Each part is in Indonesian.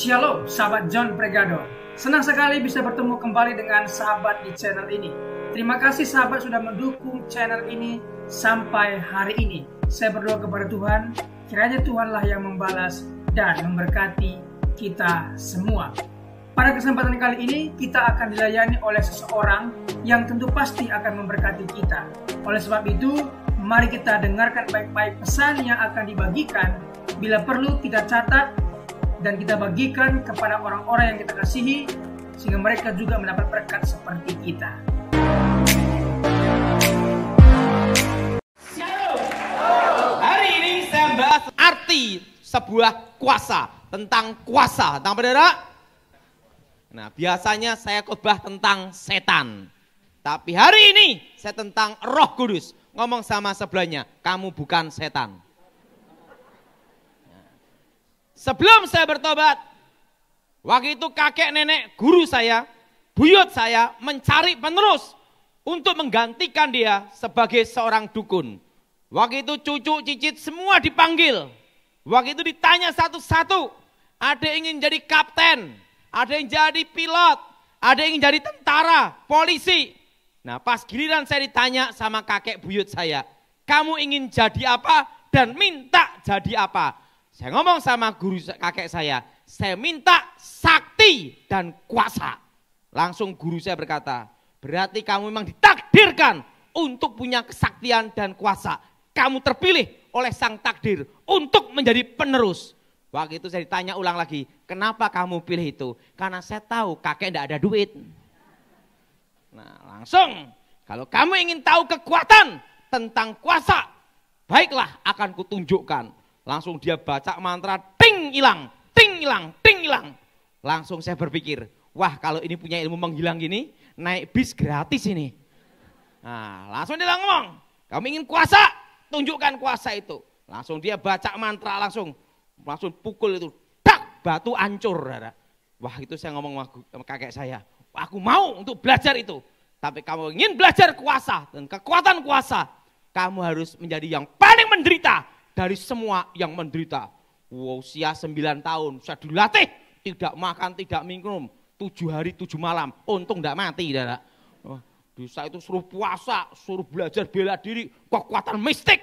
Shalom, sahabat John Pregado. Senang sekali bisa bertemu kembali dengan sahabat di channel ini. Terima kasih sahabat sudah mendukung channel ini sampai hari ini. Saya berdoa kepada Tuhan, kiranya Tuhanlah yang membalas dan memberkati kita semua. Pada kesempatan kali ini, kita akan dilayani oleh seseorang yang tentu pasti akan memberkati kita. Oleh sebab itu, mari kita dengarkan baik-baik pesan yang akan dibagikan. Bila perlu, kita catat dan kita bagikan kepada orang-orang yang kita kasihi, sehingga mereka juga mendapat berkat seperti kita. Hari ini saya bahas arti sebuah kuasa, tentang kuasa, tentang saudara. Nah, biasanya saya khotbah tentang setan. Tapi hari ini saya tentang Roh Kudus. Ngomong sama sebelahnya, kamu bukan setan. Sebelum saya bertobat, waktu itu kakek nenek guru saya, buyut saya mencari penerus untuk menggantikan dia sebagai seorang dukun. Waktu itu cucu cicit semua dipanggil. Waktu itu ditanya satu-satu, ada yang ingin jadi kapten, ada yang jadi pilot, ada yang ingin jadi tentara, polisi. Nah, pas giliran saya ditanya sama kakek buyut saya, kamu ingin jadi apa dan minta jadi apa? Saya ngomong sama guru kakek saya minta sakti dan kuasa. Langsung guru saya berkata, berarti kamu memang ditakdirkan untuk punya kesaktian dan kuasa. Kamu terpilih oleh sang takdir untuk menjadi penerus. Waktu itu saya ditanya ulang lagi, kenapa kamu pilih itu? Karena saya tahu kakek tidak ada duit. Nah, langsung, kalau kamu ingin tahu kekuatan tentang kuasa, baiklah akan kutunjukkan. Langsung dia baca mantra, ting hilang, ting hilang, ting hilang. Langsung saya berpikir, wah kalau ini punya ilmu menghilang gini, naik bis gratis ini. Nah, langsung dia ngomong, kamu ingin kuasa, tunjukkan kuasa itu. Langsung dia baca mantra, langsung pukul itu, dak, batu hancur. Wah itu saya ngomong sama kakek saya, aku mau untuk belajar itu. Tapi kamu ingin belajar kuasa dan kekuatan kuasa, kamu harus menjadi yang paling menderita dari semua yang menderita. Wow, usia 9 tahun, saya dilatih, tidak makan, tidak minum, 7 hari 7 malam, untung tidak mati. Saya itu suruh puasa, suruh belajar bela diri, kekuatan mistik,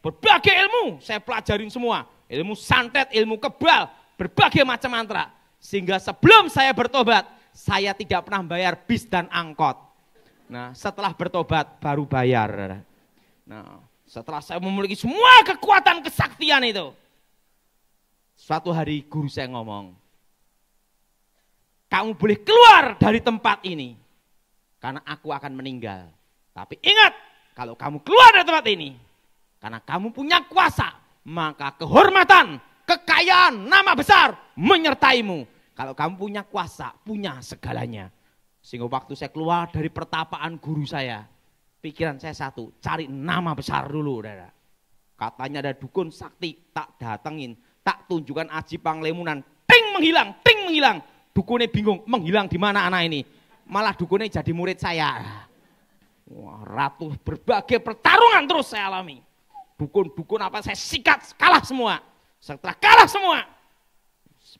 berbagai ilmu, saya pelajarin semua. Ilmu santet, ilmu kebal, berbagai macam mantra. Sehingga sebelum saya bertobat, saya tidak pernah bayar bis dan angkot. Nah, setelah bertobat baru bayar. Nah, setelah saya memiliki semua kekuatan kesaktian itu, suatu hari guru saya ngomong, kamu boleh keluar dari tempat ini, karena aku akan meninggal. Tapi ingat, kalau kamu keluar dari tempat ini, karena kamu punya kuasa, maka kehormatan, kekayaan, nama besar menyertaimu. Kalau kamu punya kuasa, punya segalanya. Sehingga waktu saya keluar dari pertapaan guru saya, pikiran saya satu, cari nama besar dulu. Katanya ada dukun sakti, tak datengin, tak tunjukkan aji panglemunan, ting menghilang. Dukunnya bingung, menghilang di mana anak ini? Malah dukunnya jadi murid saya. Wah, berbagai pertarungan terus saya alami. Dukun apa saya sikat, kalah semua. Setelah kalah semua,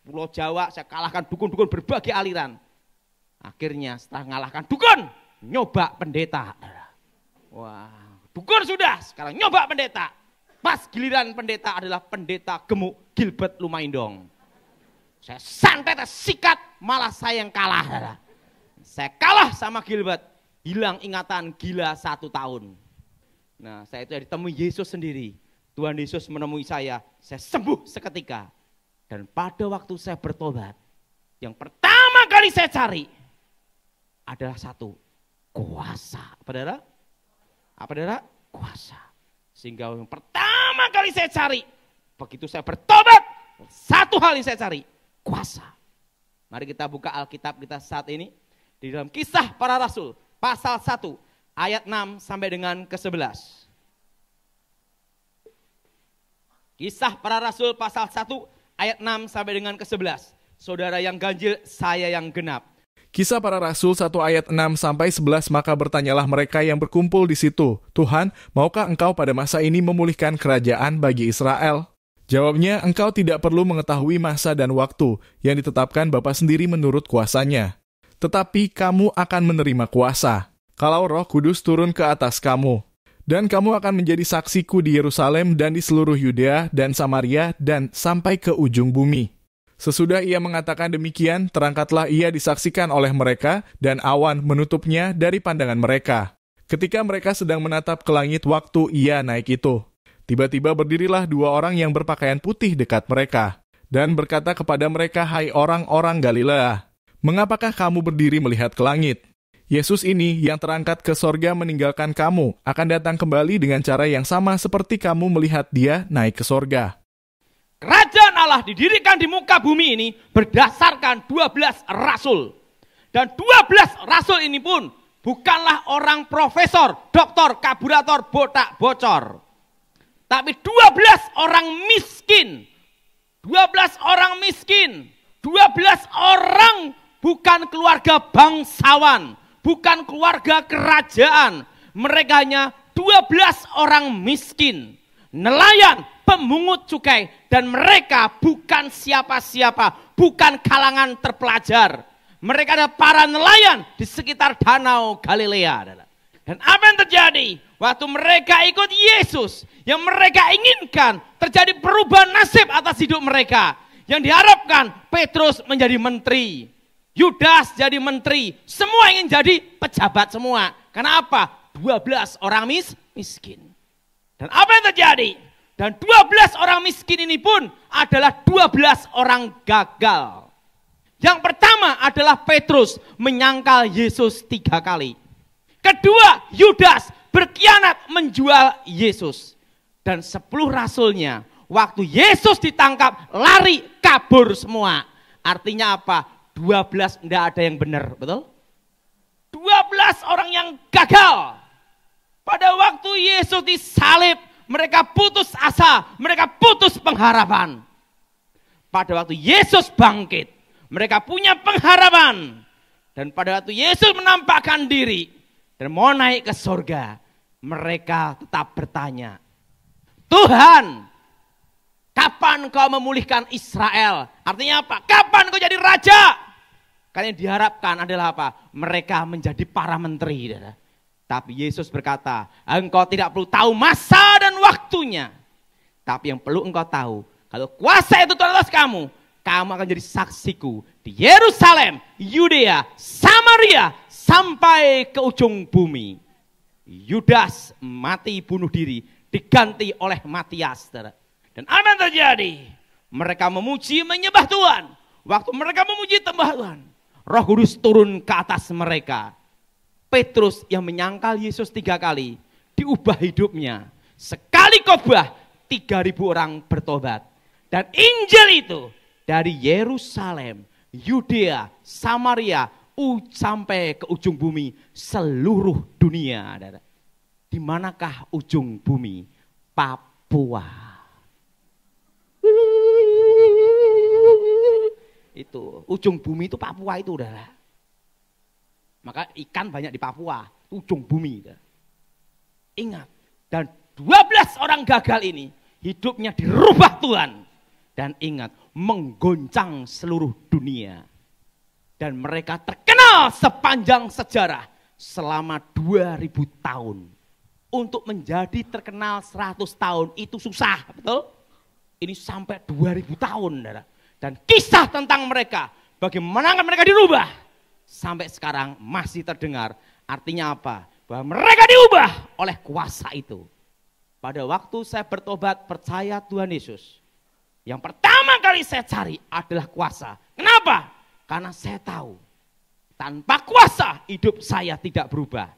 Pulau Jawa saya kalahkan dukun-dukun berbagai aliran. Akhirnya setelah mengalahkan dukun, nyoba pendeta. Wah, dukun sudah, sekarang nyoba pendeta. Pas giliran pendeta adalah pendeta gemuk Gilbert Lumaindong. Saya santet, sikat, malah saya yang kalah. Saya kalah sama Gilbert, hilang ingatan, gila 1 tahun. Nah, saya itu ditemui Yesus sendiri. Tuhan Yesus menemui saya sembuh seketika. Dan pada waktu saya bertobat, yang pertama kali saya cari adalah satu, kuasa. Apa saudara? Kuasa. Sehingga yang pertama kali saya cari, begitu saya bertobat, satu hal yang saya cari, kuasa. Mari kita buka Alkitab kita saat ini, di dalam Kisah Para Rasul, pasal 1, ayat 6 sampai dengan ke-11. Kisah Para Rasul, pasal 1, ayat 6 sampai dengan ke-11. Saudara yang ganjil, saya yang genap. Kisah Para Rasul 1 ayat 6-11, maka bertanyalah mereka yang berkumpul di situ, Tuhan, maukah engkau pada masa ini memulihkan kerajaan bagi Israel? Jawabnya, engkau tidak perlu mengetahui masa dan waktu yang ditetapkan Bapa sendiri menurut kuasanya. Tetapi kamu akan menerima kuasa, kalau Roh Kudus turun ke atas kamu. Dan kamu akan menjadi saksiku di Yerusalem dan di seluruh Yudea dan Samaria dan sampai ke ujung bumi. Sesudah ia mengatakan demikian, terangkatlah ia disaksikan oleh mereka dan awan menutupnya dari pandangan mereka. Ketika mereka sedang menatap ke langit waktu ia naik itu, tiba-tiba berdirilah dua orang yang berpakaian putih dekat mereka, dan berkata kepada mereka, hai orang-orang Galilea, mengapakah kamu berdiri melihat ke langit? Yesus ini yang terangkat ke sorga meninggalkan kamu, akan datang kembali dengan cara yang sama seperti kamu melihat dia naik ke sorga. Kerajaan Allah didirikan di muka bumi ini berdasarkan 12 rasul. Dan 12 rasul ini pun bukanlah orang profesor, doktor, kaburator, botak, bocor. Tapi 12 orang miskin. 12 orang miskin. 12 orang bukan keluarga bangsawan. Bukan keluarga kerajaan. Mereka hanya 12 orang miskin. Nelayan, pemungut cukai. Dan mereka bukan siapa-siapa. Bukan kalangan terpelajar. Mereka adalah para nelayan di sekitar danau Galilea. Dan apa yang terjadi? Waktu mereka ikut Yesus, yang mereka inginkan terjadi perubahan nasib atas hidup mereka. Yang diharapkan Petrus menjadi menteri, Yudas jadi menteri, semua ingin jadi pejabat semua. Kenapa? 12 orang miskin. Dan apa yang terjadi? Dan 12 orang miskin ini pun adalah 12 orang gagal. Yang pertama adalah Petrus menyangkal Yesus 3 kali. Kedua, Yudas berkhianat menjual Yesus. Dan 10 rasulnya, waktu Yesus ditangkap, lari kabur semua. Artinya apa? 12 tidak ada yang benar, betul? 12 orang yang gagal. Pada waktu Yesus disalib, mereka putus asa, mereka putus pengharapan. Pada waktu Yesus bangkit, mereka punya pengharapan. Dan pada waktu Yesus menampakkan diri dan mau naik ke surga, mereka tetap bertanya, Tuhan, kapan kau memulihkan Israel? Artinya apa? Kapan kau jadi raja? Karena yang diharapkan adalah apa? Mereka menjadi para menteri. Tapi Yesus berkata, engkau tidak perlu tahu masa dan waktunya. Tapi yang perlu engkau tahu, kalau kuasa itu turun atas kamu, kamu akan jadi saksiku di Yerusalem, Yudea, Samaria, sampai ke ujung bumi. Yudas mati bunuh diri, diganti oleh Matias. Dan apa yang terjadi? Mereka memuji, menyembah Tuhan. Waktu mereka memuji menyembah Tuhan, Roh Kudus turun ke atas mereka. Petrus yang menyangkal Yesus 3 kali, diubah hidupnya. Sekali khotbah, 3.000 orang bertobat. Dan Injil itu dari Yerusalem, Yudea, Samaria, sampai ke ujung bumi, seluruh dunia. Di manakah ujung bumi? Papua. Itu ujung bumi itu Papua itu udahlah. Maka ikan banyak di Papua, ujung bumi. Ingat, dan 12 orang gagal ini hidupnya dirubah Tuhan. Dan ingat, menggoncang seluruh dunia. Dan mereka terkenal sepanjang sejarah selama 2000 tahun. Untuk menjadi terkenal 100 tahun itu susah, betul? Ini sampai 2000 tahun. Dan kisah tentang mereka, bagaimana mereka dirubah, sampai sekarang masih terdengar. Artinya apa? Bahwa mereka diubah oleh kuasa itu. Pada waktu saya bertobat percaya Tuhan Yesus, yang pertama kali saya cari adalah kuasa. Kenapa? Karena saya tahu, tanpa kuasa hidup saya tidak berubah.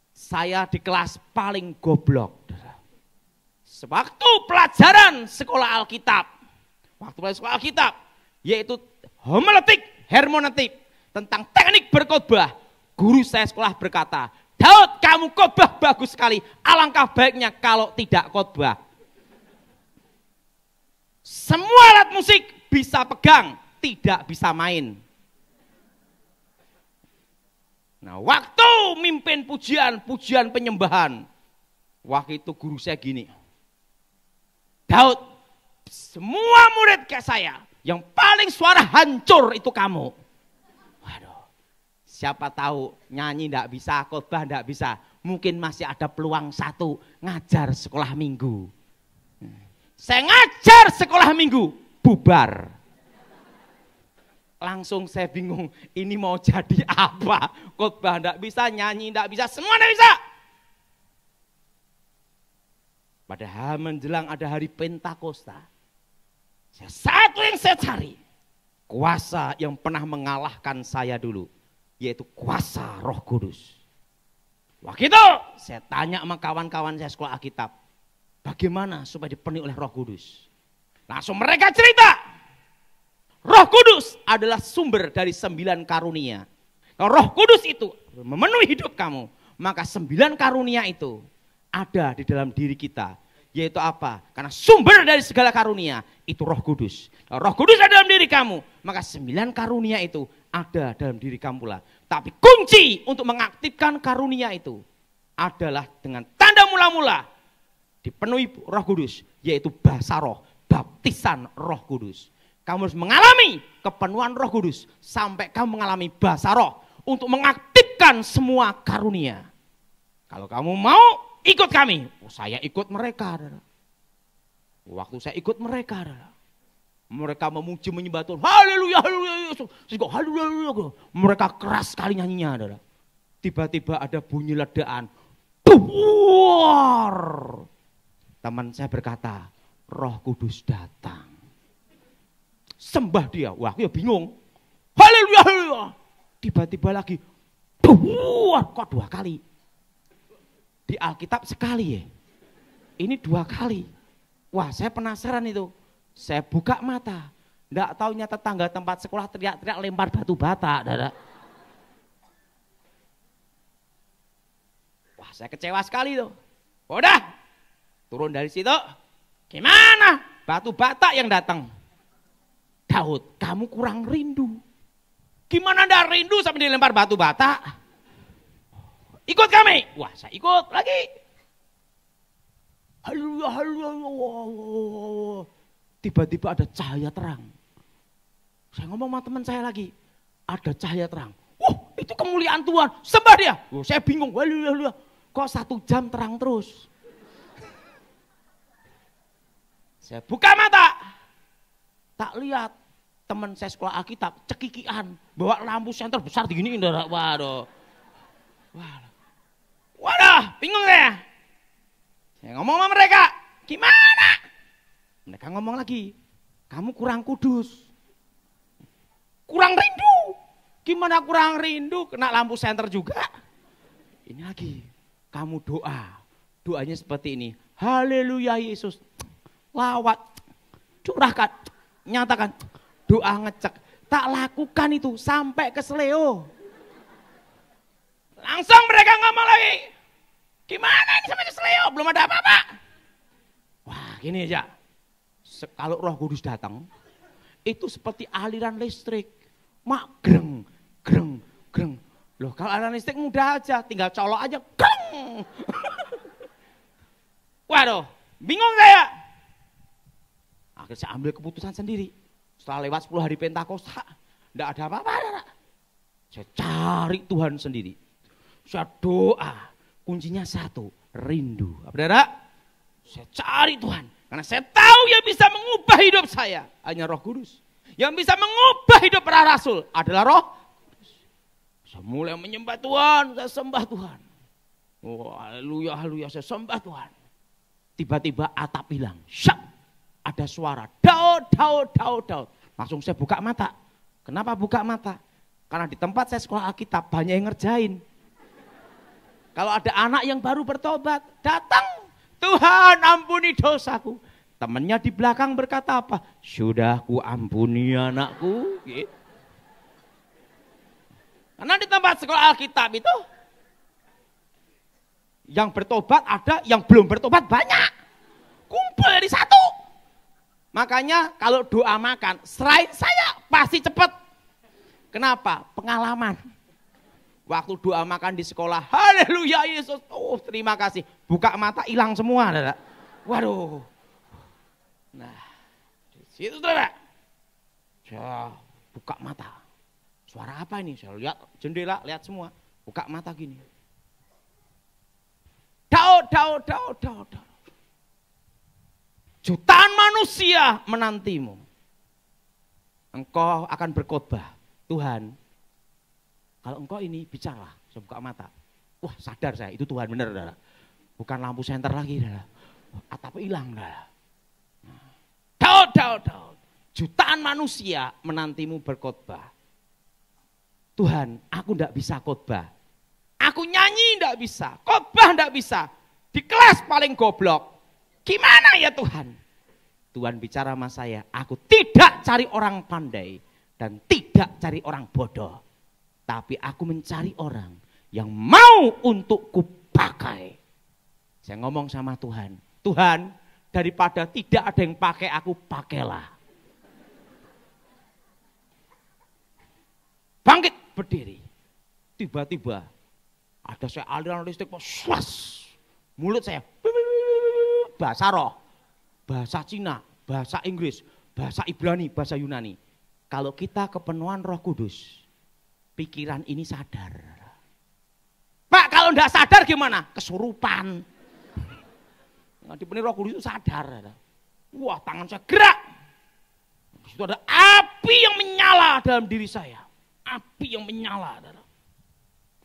Saya di kelas paling goblok. Sewaktu pelajaran sekolah Alkitab, yaitu homiletik, hermeneutik, tentang teknik berkhotbah, guru saya sekolah berkata, Daud, kamu khotbah bagus sekali, alangkah baiknya kalau tidak khotbah. Semua alat musik bisa pegang, tidak bisa main. Nah, waktu mimpin pujian penyembahan, waktu itu guru saya gini, Daud, Semua murid kayak saya, yang paling suara hancur itu kamu. Waduh, siapa tahu nyanyi enggak bisa, khotbah enggak bisa. Mungkin masih ada peluang satu, ngajar sekolah minggu. Saya ngajar sekolah minggu, bubar. Langsung saya bingung, ini mau jadi apa? Khotbah enggak bisa, nyanyi enggak bisa, semua enggak bisa. Padahal menjelang ada hari Pentakosta, satu yang saya cari, kuasa yang pernah mengalahkan saya dulu, yaitu kuasa Roh Kudus. Waktu itu saya tanya sama kawan-kawan saya sekolah Alkitab, bagaimana supaya dipenuhi oleh Roh Kudus? Langsung mereka cerita, Roh Kudus adalah sumber dari 9 karunia. Kalau Roh Kudus itu memenuhi hidup kamu, maka 9 karunia itu ada di dalam diri kita. Yaitu apa? Karena sumber dari segala karunia itu Roh Kudus. Kalau Roh Kudus ada dalam diri kamu, maka 9 karunia itu ada dalam diri kamu pula. Tapi kunci untuk mengaktifkan karunia itu adalah dengan tanda mula-mula dipenuhi Roh Kudus, yaitu bahasa roh, baptisan Roh Kudus. Kamu harus mengalami kepenuhan Roh Kudus sampai kamu mengalami bahasa roh untuk mengaktifkan semua karunia. Kalau kamu mau ikut kami, saya ikut mereka. Waktu saya ikut mereka, mereka memuji menyembah Tuhan, haleluya, haleluya, haleluya. Mereka keras sekali nyanyinya. Tiba-tiba ada bunyi ledakan, buar. Teman saya berkata, Roh Kudus datang. Sembah dia, wah aku ya bingung. Haleluya, haleluya. Tiba-tiba lagi, buar, kok 2 kali. Di Alkitab sekali ya. Ini 2 kali. Wah saya penasaran itu. Saya buka mata. Nggak taunya tetangga tempat sekolah teriak-teriak lempar batu bata. Wah saya kecewa sekali tuh. Udah. Turun dari situ. Gimana? Batu bata yang datang. Daud, kamu kurang rindu. Gimana ndak rindu sampai dilempar batu bata? Ikut kami. Wah, saya ikut lagi. Haleluya, haleluya. Tiba-tiba ada cahaya terang. Saya ngomong sama teman saya lagi. Ada cahaya terang. Itu kemuliaan Tuhan. Sembah dia. Saya bingung. Haleluya. Kok 1 jam terang terus? Saya buka mata. Tak lihat teman saya sekolah Alkitab cekikian bawa lampu senter besar begini. Waduh. Bingung saya. Saya ngomong sama mereka, gimana? Mereka ngomong lagi, kamu kurang kudus. Kurang rindu. Gimana kurang rindu? Kena lampu senter juga. Ini lagi, kamu doa. Doanya seperti ini. Haleluya Yesus. Lawat. Curahkan. Nyatakan. Doa ngecek. Tak lakukan itu sampai ke seleo. Langsung mereka ngomong lagi. Gimana ini sampai ke seleo? Belum ada apa-apa. Wah gini aja. Kalau Roh Kudus datang. Itu seperti aliran listrik. Mak greng, greng, greng. Loh kalau aliran listrik mudah aja. Tinggal colok aja. Greng. Waduh. Bingung saya. Akhirnya saya ambil keputusan sendiri. Setelah lewat 10 hari Pentakosta, enggak ada apa-apa. Saya cari Tuhan sendiri. Saya doa, kuncinya 1, rindu. Saudara, saya cari Tuhan. Karena saya tahu yang bisa mengubah hidup saya, hanya Roh Kudus. Yang bisa mengubah hidup para rasul adalah Roh Kudus. Saya mulai menyembah Tuhan, saya sembah Tuhan. Oh, haleluya, haleluya, saya sembah Tuhan. Tiba-tiba atap hilang, syak. Ada suara, Daud, Daud, Daud, Daud. Langsung saya buka mata. Kenapa buka mata? Karena di tempat saya sekolah Alkitab banyak yang ngerjain. Kalau ada anak yang baru bertobat, datang. Tuhan ampuni dosaku. Temannya di belakang berkata apa? Sudah ku ampuni anakku. Gitu. Karena di tempat sekolah Alkitab itu, yang bertobat ada, yang belum bertobat banyak. Kumpul jadi satu. Makanya kalau doa makan, serahin saya pasti cepat. Kenapa? Pengalaman. Waktu doa makan di sekolah, haleluya Yesus, oh terima kasih. Buka mata hilang semua. Waduh. Nah, Situ saudara. Saya buka mata. Suara apa ini? Saya lihat jendela, lihat semua. Buka mata gini. Daud. Jutaan manusia menantimu. Engkau akan berkhotbah. Tuhan, kalau engkau ini bicara, saya buka mata. Wah, sadar saya, itu Tuhan benar, saudara. Bukan lampu senter lagi, saudara. Atap hilang, saudara. Daud. Jutaan manusia menantimu berkhotbah. Tuhan, aku tidak bisa khotbah. Aku nyanyi tidak bisa, khotbah tidak bisa. Di kelas paling goblok. Gimana ya Tuhan? Tuhan bicara sama saya, aku tidak cari orang pandai dan tidak cari orang bodoh. Tapi aku mencari orang yang mau untuk kupakai. Saya ngomong sama Tuhan, Tuhan, daripada tidak ada yang pakai aku, pakailah. Bangkit berdiri. Tiba-tiba ada saya aliran listrik, swas. Mulut saya bahasa roh, bahasa Cina, bahasa Inggris, bahasa Ibrani, bahasa Yunani. Kalau kita kepenuhan Roh Kudus, pikiran ini sadar. Pak, kalau enggak sadar gimana? Kesurupan. Dipenuhi Roh Kudus itu sadar. Wah, tangan saya gerak. Di situ ada api yang menyala dalam diri saya. Api yang menyala.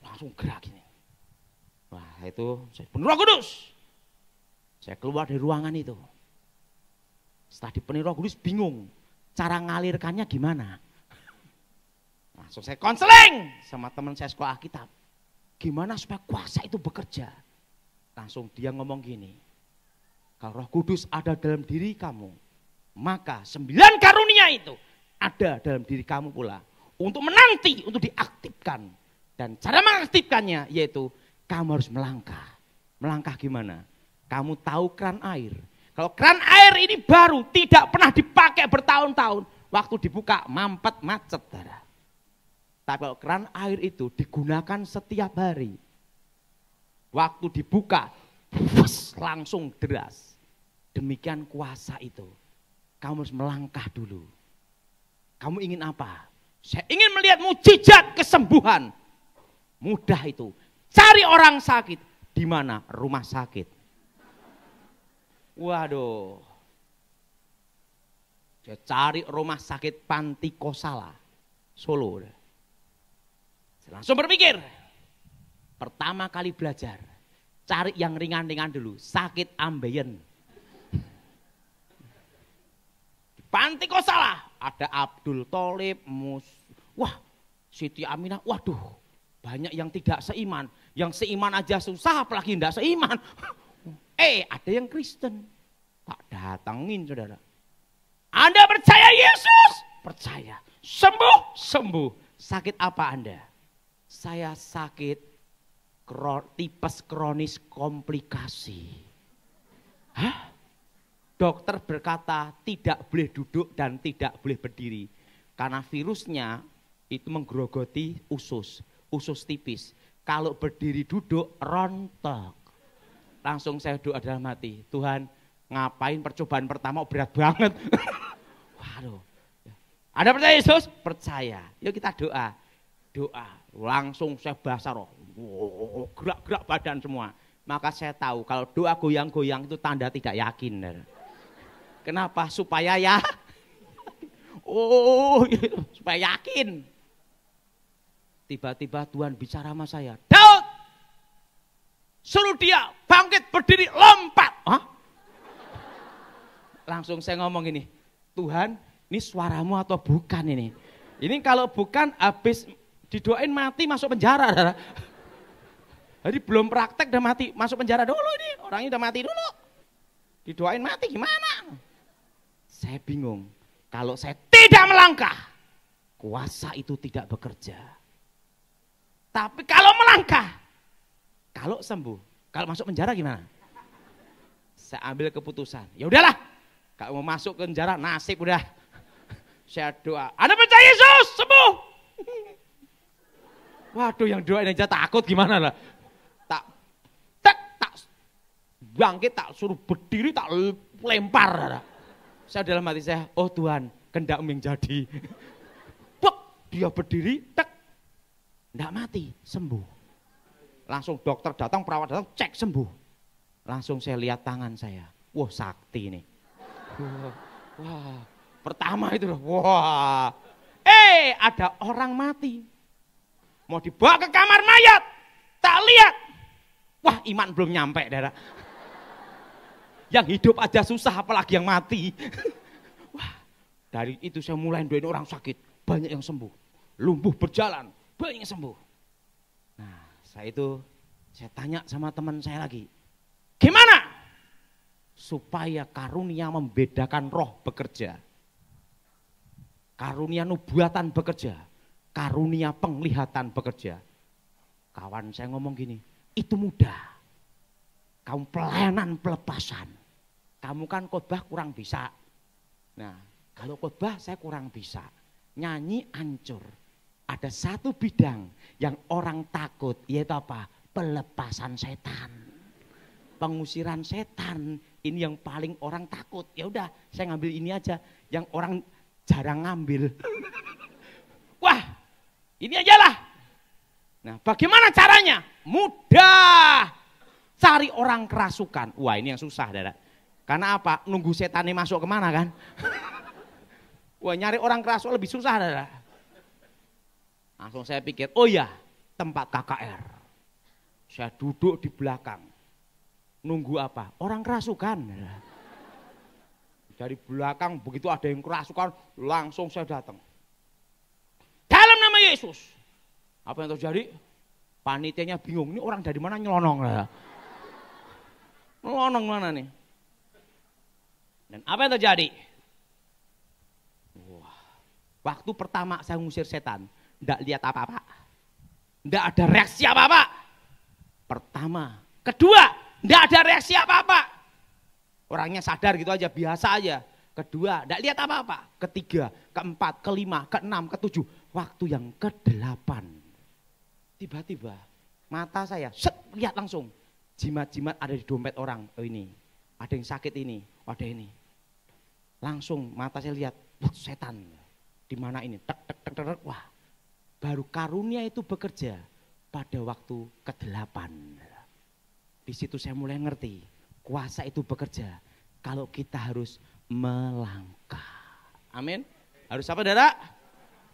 Langsung gerak ini. Wah, itu saya penuh Roh Kudus. Saya keluar dari ruangan itu. Setelah dipenuhi Roh Kudus bingung. Cara ngalirkannya gimana? Langsung saya konseling sama teman saya sekolah Alkitab. Gimana supaya kuasa itu bekerja? Langsung dia ngomong gini. Kalau Roh Kudus ada dalam diri kamu, maka 9 karunia itu ada dalam diri kamu pula. Untuk menanti, untuk diaktifkan. Dan cara mengaktifkannya yaitu kamu harus melangkah. Melangkah gimana? Kamu tahu keran air. Kalau keran air ini baru, tidak pernah dipakai bertahun-tahun. Waktu dibuka, mampet, macet. Tapi kalau keran air itu digunakan setiap hari. Waktu dibuka, langsung deras. Demikian kuasa itu. Kamu harus melangkah dulu. Kamu ingin apa? Saya ingin melihat mukjizat kesembuhan. Mudah itu. Cari orang sakit. Di mana? Rumah sakit. Waduh. Saya cari rumah sakit Panti Kosala, Solo. Saya langsung berpikir. Pertama kali belajar. Cari yang ringan-ringan dulu. Sakit ambeien. Di Panti Kosala. Ada Abdul Tholib, wah Siti Aminah, waduh banyak yang tidak seiman. Yang seiman aja susah apalagi tidak seiman. Ada yang Kristen. Tak datangin saudara. Anda percaya Yesus? Percaya. Sembuh? Sembuh. Sakit apa Anda? Saya sakit tipes kronis komplikasi. Hah? Dokter berkata tidak boleh duduk dan tidak boleh berdiri. Karena virusnya itu menggerogoti usus tipis. Kalau berdiri duduk rontok. Langsung saya doa dalam hati, Tuhan ngapain percobaan pertama berat banget. Waduh. Anda percaya Yesus? Percaya. Yuk kita doa. Langsung saya bahasa roh. Gerak-gerak badan semua. Maka saya tahu kalau doa goyang-goyang itu tanda tidak yakin. Kenapa? Supaya supaya yakin. Tiba-tiba Tuhan bicara sama saya. Daud, suruh dia bangkit, berdiri, lompat. Hah? Langsung saya ngomong ini, Tuhan, ini suaramu atau bukan ini? Ini kalau bukan habis didoain mati masuk penjara. Jadi belum praktek udah mati, masuk penjara dulu ini. Orangnya udah mati dulu. Didoain mati gimana? Saya bingung. Kalau saya tidak melangkah, kuasa itu tidak bekerja. Tapi kalau melangkah, kalau sembuh, kalau masuk penjara gimana? Saya ambil keputusan. Ya udahlah, kalau mau masuk ke penjara nasib udah. Saya doa. Anda percaya Yesus sembuh? Waduh, yang doain aja takut gimana lah? Tak bangkit, tak suruh berdiri, tak lempar. Saya dalam hati saya, oh Tuhan, kehendak-Mu yang jadi. Buk, dia berdiri, tek, enggak mati, sembuh. Langsung dokter datang, perawat datang, cek sembuh. Langsung saya lihat tangan saya, wah sakti nih. Wah, pertama itu loh, wah. Ada orang mati. Mau dibawa ke kamar mayat, tak lihat. Wah, iman belum nyampe, Dara. Yang hidup aja susah, apalagi yang mati. Wah, dari itu saya mulai doain orang sakit, banyak yang sembuh. Lumpuh berjalan, banyak yang sembuh. Nah, saya tanya sama teman saya lagi, gimana supaya karunia membedakan roh bekerja, karunia nubuatan bekerja, karunia penglihatan bekerja? Kawan saya ngomong gini, itu mudah. Kamu pelayanan pelepasan, kamu kan khotbah kurang bisa. Nah, kalau khotbah saya kurang bisa, nyanyi ancur. Ada satu bidang yang orang takut, yaitu apa? Pelepasan setan, pengusiran setan. Ini yang paling orang takut. Ya udah, saya ngambil ini aja, yang orang jarang ngambil. Wah, ini aja lah. Nah, bagaimana caranya? Mudah. Cari orang kerasukan. Wah, ini yang susah, Dara. Karena apa? Nunggu setannya masuk kemana kan? Wah, nyari orang kerasukan lebih susah, Dara. Langsung saya pikir, oh ya, tempat KKR. Saya duduk di belakang. Nunggu apa? Orang kerasukan. Dari belakang begitu ada yang kerasukan, langsung saya datang. Dalam nama Yesus. Apa yang terjadi? Panitianya bingung, ini orang dari mana nyelonong. Nyelonong mana nih? Dan apa yang terjadi? Wah, waktu pertama saya ngusir setan, enggak lihat apa-apa. Enggak ada reaksi apa-apa. Pertama, kedua, enggak ada reaksi apa-apa. Orangnya sadar gitu aja, biasa aja. Kedua, enggak lihat apa-apa. Ketiga, keempat, kelima, keenam, ketujuh. Waktu yang ke-8. Tiba-tiba mata saya, set, lihat langsung. Jimat-jimat ada di dompet orang. Oh ini, ada yang sakit ini, ada ini. Langsung mata saya lihat, setan. Di mana ini? Tek, tek, tek, tek. Wah, baru karunia itu bekerja pada waktu ke-8. Di situ saya mulai ngerti, kuasa itu bekerja kalau kita harus melangkah. Amin. Harus apa, Dara?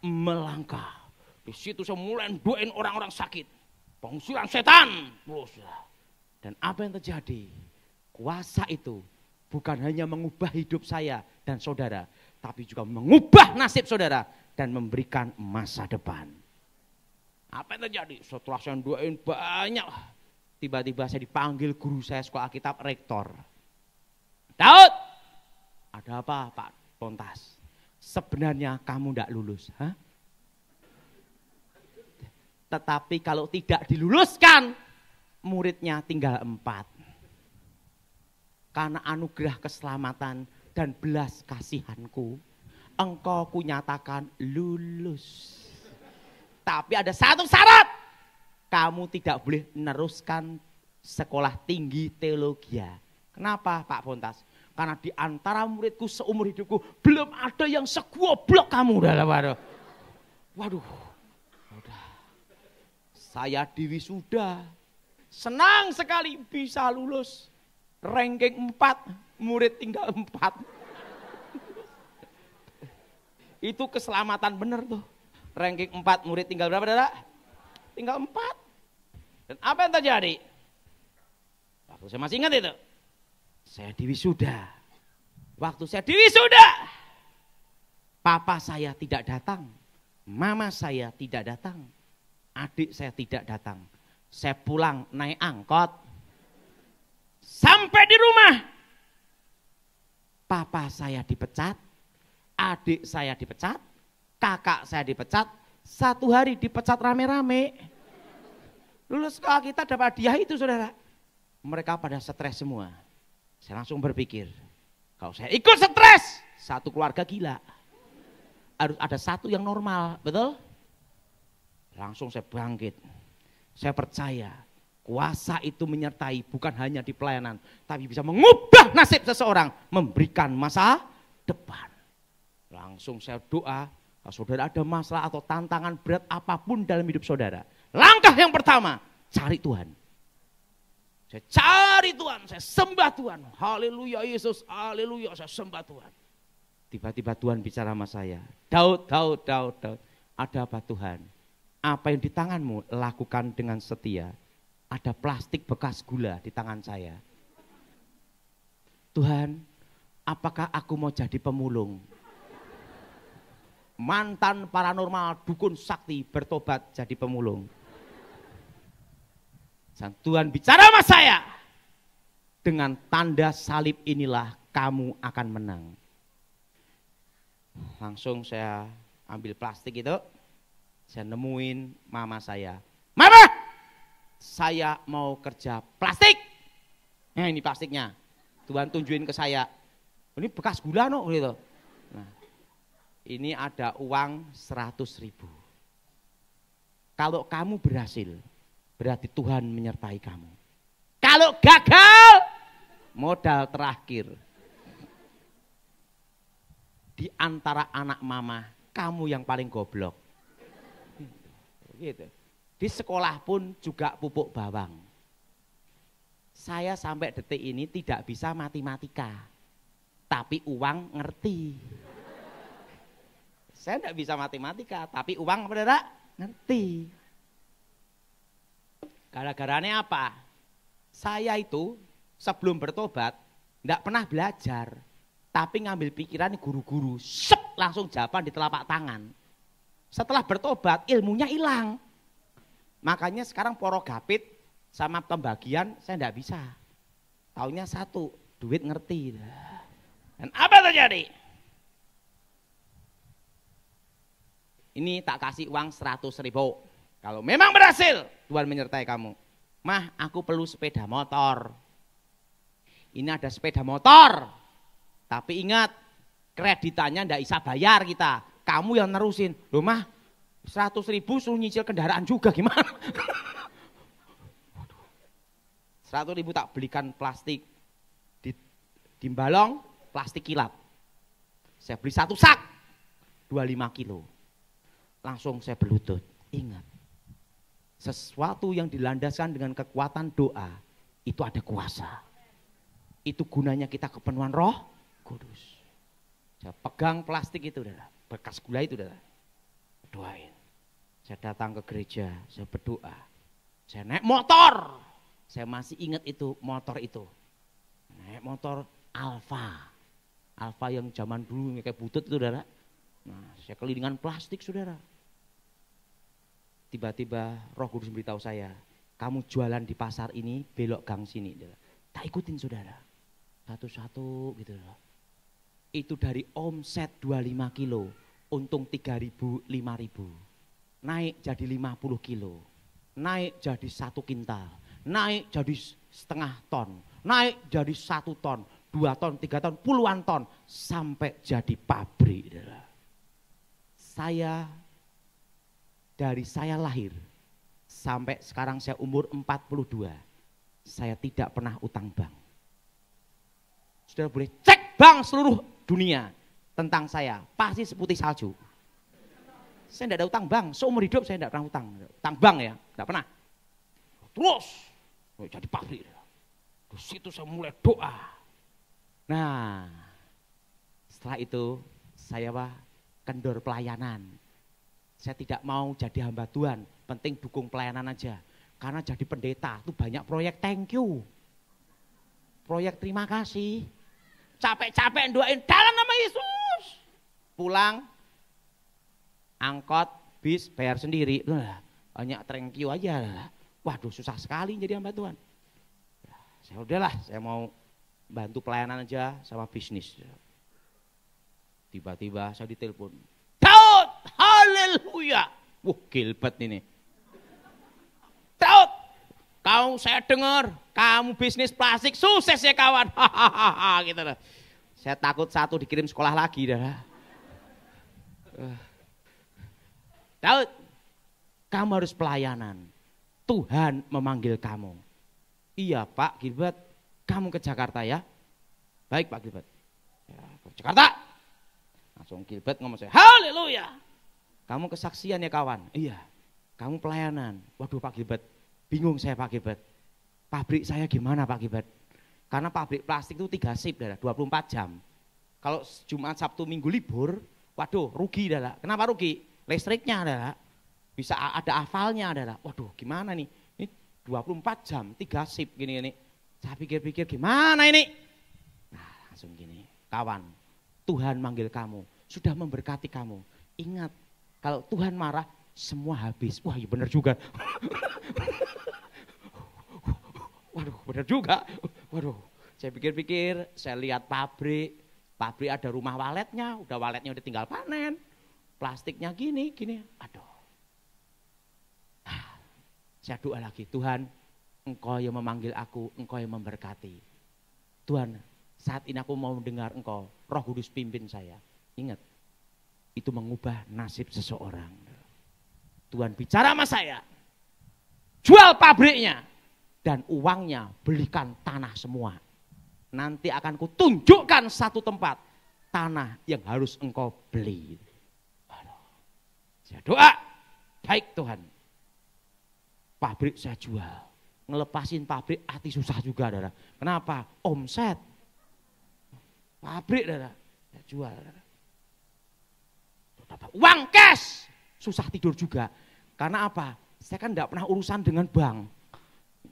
Melangkah. Di situ saya mulai doain orang-orang sakit, pengusiran setan. Dan apa yang terjadi? Kuasa itu bukan hanya mengubah hidup saya dan saudara, tapi juga mengubah nasib saudara dan memberikan masa depan. Apa yang terjadi? Setelah saya doain banyak, tiba-tiba saya dipanggil guru saya sekolah Alkitab, rektor. Daud, ada apa Pak Pontas? Sebenarnya kamu tidak lulus. Hah? Tetapi kalau tidak diluluskan, muridnya tinggal 4. Karena anugerah keselamatan dan belas kasihanku, engkau kunyatakan lulus. Tapi ada satu syarat, kamu tidak boleh meneruskan sekolah tinggi teologi. Kenapa Pak Pontas? Karena di antara muridku seumur hidupku belum ada yang segoblok kamu dalam waduh. Waduh. Udah. Saya diwisuda. Senang sekali bisa lulus. Ranking 4, murid tinggal 4. Itu keselamatan bener tuh. Ranking 4, murid tinggal berapa, Dara? Tinggal 4. Dan apa yang terjadi? Waktu saya masih ingat itu. Saya diwisuda. Waktu saya diwisuda, papa saya tidak datang. Mama saya tidak datang. Adik saya tidak datang. Saya pulang naik angkot. Sampai di rumah, papa saya dipecat, adik saya dipecat, kakak saya dipecat, 1 hari dipecat rame-rame. Lulus sekolah kita dapat hadiah itu, saudara. Mereka pada stres semua. Saya langsung berpikir, kalau saya ikut stres, satu keluarga gila. Harus ada satu yang normal, betul? Langsung saya bangkit. Saya percaya kuasa itu menyertai bukan hanya di pelayanan, tapi bisa mengubah nasib seseorang, memberikan masa depan. Langsung saya doa, kalau saudara ada masalah atau tantangan berat apapun dalam hidup saudara. Langkah yang pertama, cari Tuhan. Saya cari Tuhan, saya sembah Tuhan. Haleluya Yesus, haleluya, saya sembah Tuhan. Tiba-tiba Tuhan bicara sama saya. Daud. Ada apa Tuhan? Apa yang di tanganmu lakukan dengan setia. Ada plastik bekas gula di tangan saya. Tuhan, apakah aku mau jadi pemulung? Mantan paranormal, dukun sakti bertobat jadi pemulung. Dan Tuhan bicara sama saya. Dengan tanda salib inilah kamu akan menang. Langsung saya ambil plastik itu. Saya nemuin mama saya. Mama, saya mau kerja plastik. Nah ini plastiknya. Tuhan tunjukin ke saya. Ini bekas gula no gitu. Nah, ini ada uang 100.000. Kalau kamu berhasil, berarti Tuhan menyertai kamu. Kalau gagal, modal terakhir. Di antara anak mama, kamu yang paling goblok. Gitu. Di sekolah pun juga pupuk bawang. Saya sampai detik ini tidak bisa matematika, tapi uang ngerti. Saya tidak bisa matematika, tapi uang saudara ngerti. Gara-garanya apa? Saya itu sebelum bertobat tidak pernah belajar, tapi ngambil pikiran guru-guru, langsung jawaban di telapak tangan. Setelah bertobat ilmunya hilang. Makanya sekarang porogapit sama pembagian saya tidak bisa. Taunya satu, duit ngerti. Dan apa terjadi? Ini tak kasih uang 100.000. Kalau memang berhasil, Tuhan menyertai kamu. Mah, aku perlu sepeda motor. Ini ada sepeda motor. Tapi ingat, kreditannya tidak bisa bayar kita. Kamu yang nerusin. Loh mah, 100.000 suruh nyicil kendaraan juga gimana? 100.000 tak belikan plastik. Di balong, plastik kilap. Saya beli satu sak, 25 kilo. Langsung saya berlutut. Ingat, sesuatu yang dilandaskan dengan kekuatan doa, itu ada kuasa. Itu gunanya kita kepenuhan Roh Kudus. Saya pegang plastik itu, bekas gula itu, doain. Saya datang ke gereja, saya berdoa. Saya naik motor. Saya masih ingat itu motor itu. Naik motor Alfa. Alfa yang zaman dulu kayak butut itu, saudara. Nah, saya kelilingan plastik, saudara. Tiba-tiba Roh Kudus beritahu saya, kamu jualan di pasar ini, belok gang sini. Tak ikutin, saudara. Satu-satu gitu. Itu dari omset 25 kilo, untung 3.000, 5.000. Naik jadi 50 kilo, naik jadi 1 kintal, naik jadi setengah ton, naik jadi 1 ton, 2 ton, 3 ton, puluhan ton, sampai jadi pabrik. Dari saya lahir, sampai sekarang saya umur 42, saya tidak pernah utang bank. Saudara boleh cek bank seluruh dunia tentang saya, pasti seputih salju. Saya tidak ada utang bank, seumur hidup saya tidak pernah utang bank ya, tidak pernah. Terus jadi pabrik. Di situ saya mulai doa. Nah, setelah itu saya kendor pelayanan. Saya tidak mau jadi hamba Tuhan, penting dukung pelayanan aja. Karena jadi pendeta itu banyak proyek thank you. Proyek terima kasih. Capek-capek doain dalam nama Yesus. Pulang, angkot, bis, bayar sendiri. Banyak thank you aja. Waduh susah sekali jadi hamba Tuhan. Saya udahlah, saya mau bantu pelayanan aja sama bisnis. Tiba-tiba saya ditelepon. Daud, haleluya. Wah gilbert ini. Daud, saya dengar kamu bisnis plastik sukses ya kawan. Hahaha gitu loh. Saya takut satu dikirim sekolah lagi dah. Daud, kamu harus pelayanan. Tuhan memanggil kamu. Iya Pak Gilbert, kamu ke Jakarta ya? Baik Pak Gilbert. Ya, ke Jakarta. Langsung Gilbert ngomong saya, haleluya. Kamu kesaksian ya kawan? Iya. Kamu pelayanan. Waduh Pak Gilbert, bingung saya Pak Gilbert. Pabrik saya gimana Pak Gilbert? Karena pabrik plastik itu 3 shift, 24 jam. Kalau Jumat, Sabtu, Minggu libur, waduh rugi adalah. Kenapa rugi? Listriknya adalah. Bisa ada hafalnya adalah. Waduh gimana nih? Ini 24 jam, 3 shift gini-gini. Saya pikir-pikir gimana ini? Nah langsung gini, kawan, Tuhan manggil kamu, sudah memberkati kamu. Ingat, kalau Tuhan marah, semua habis. Wah iya benar juga. Waduh benar juga. Waduh, saya pikir-pikir, saya lihat pabrik ada rumah waletnya, waletnya udah tinggal panen. Plastiknya gini. Aduh. Saya doa lagi, Tuhan, Engkau yang memanggil aku, Engkau yang memberkati. Tuhan, saat ini aku mau mendengar Engkau, Roh Kudus pimpin saya. Ingat, itu mengubah nasib seseorang. Tuhan bicara sama saya, jual pabriknya dan uangnya belikan tanah semua. Nanti akan kutunjukkan satu tempat tanah yang harus engkau beli. Aduh. Saya doa, baik Tuhan. Pabrik saya jual, ngelepasin pabrik hati susah juga, saudara. Kenapa? Omset. Pabrik, saudara, saya jual. Saudara. Uang cash, susah tidur juga. Karena apa? Saya kan tidak pernah urusan dengan bank.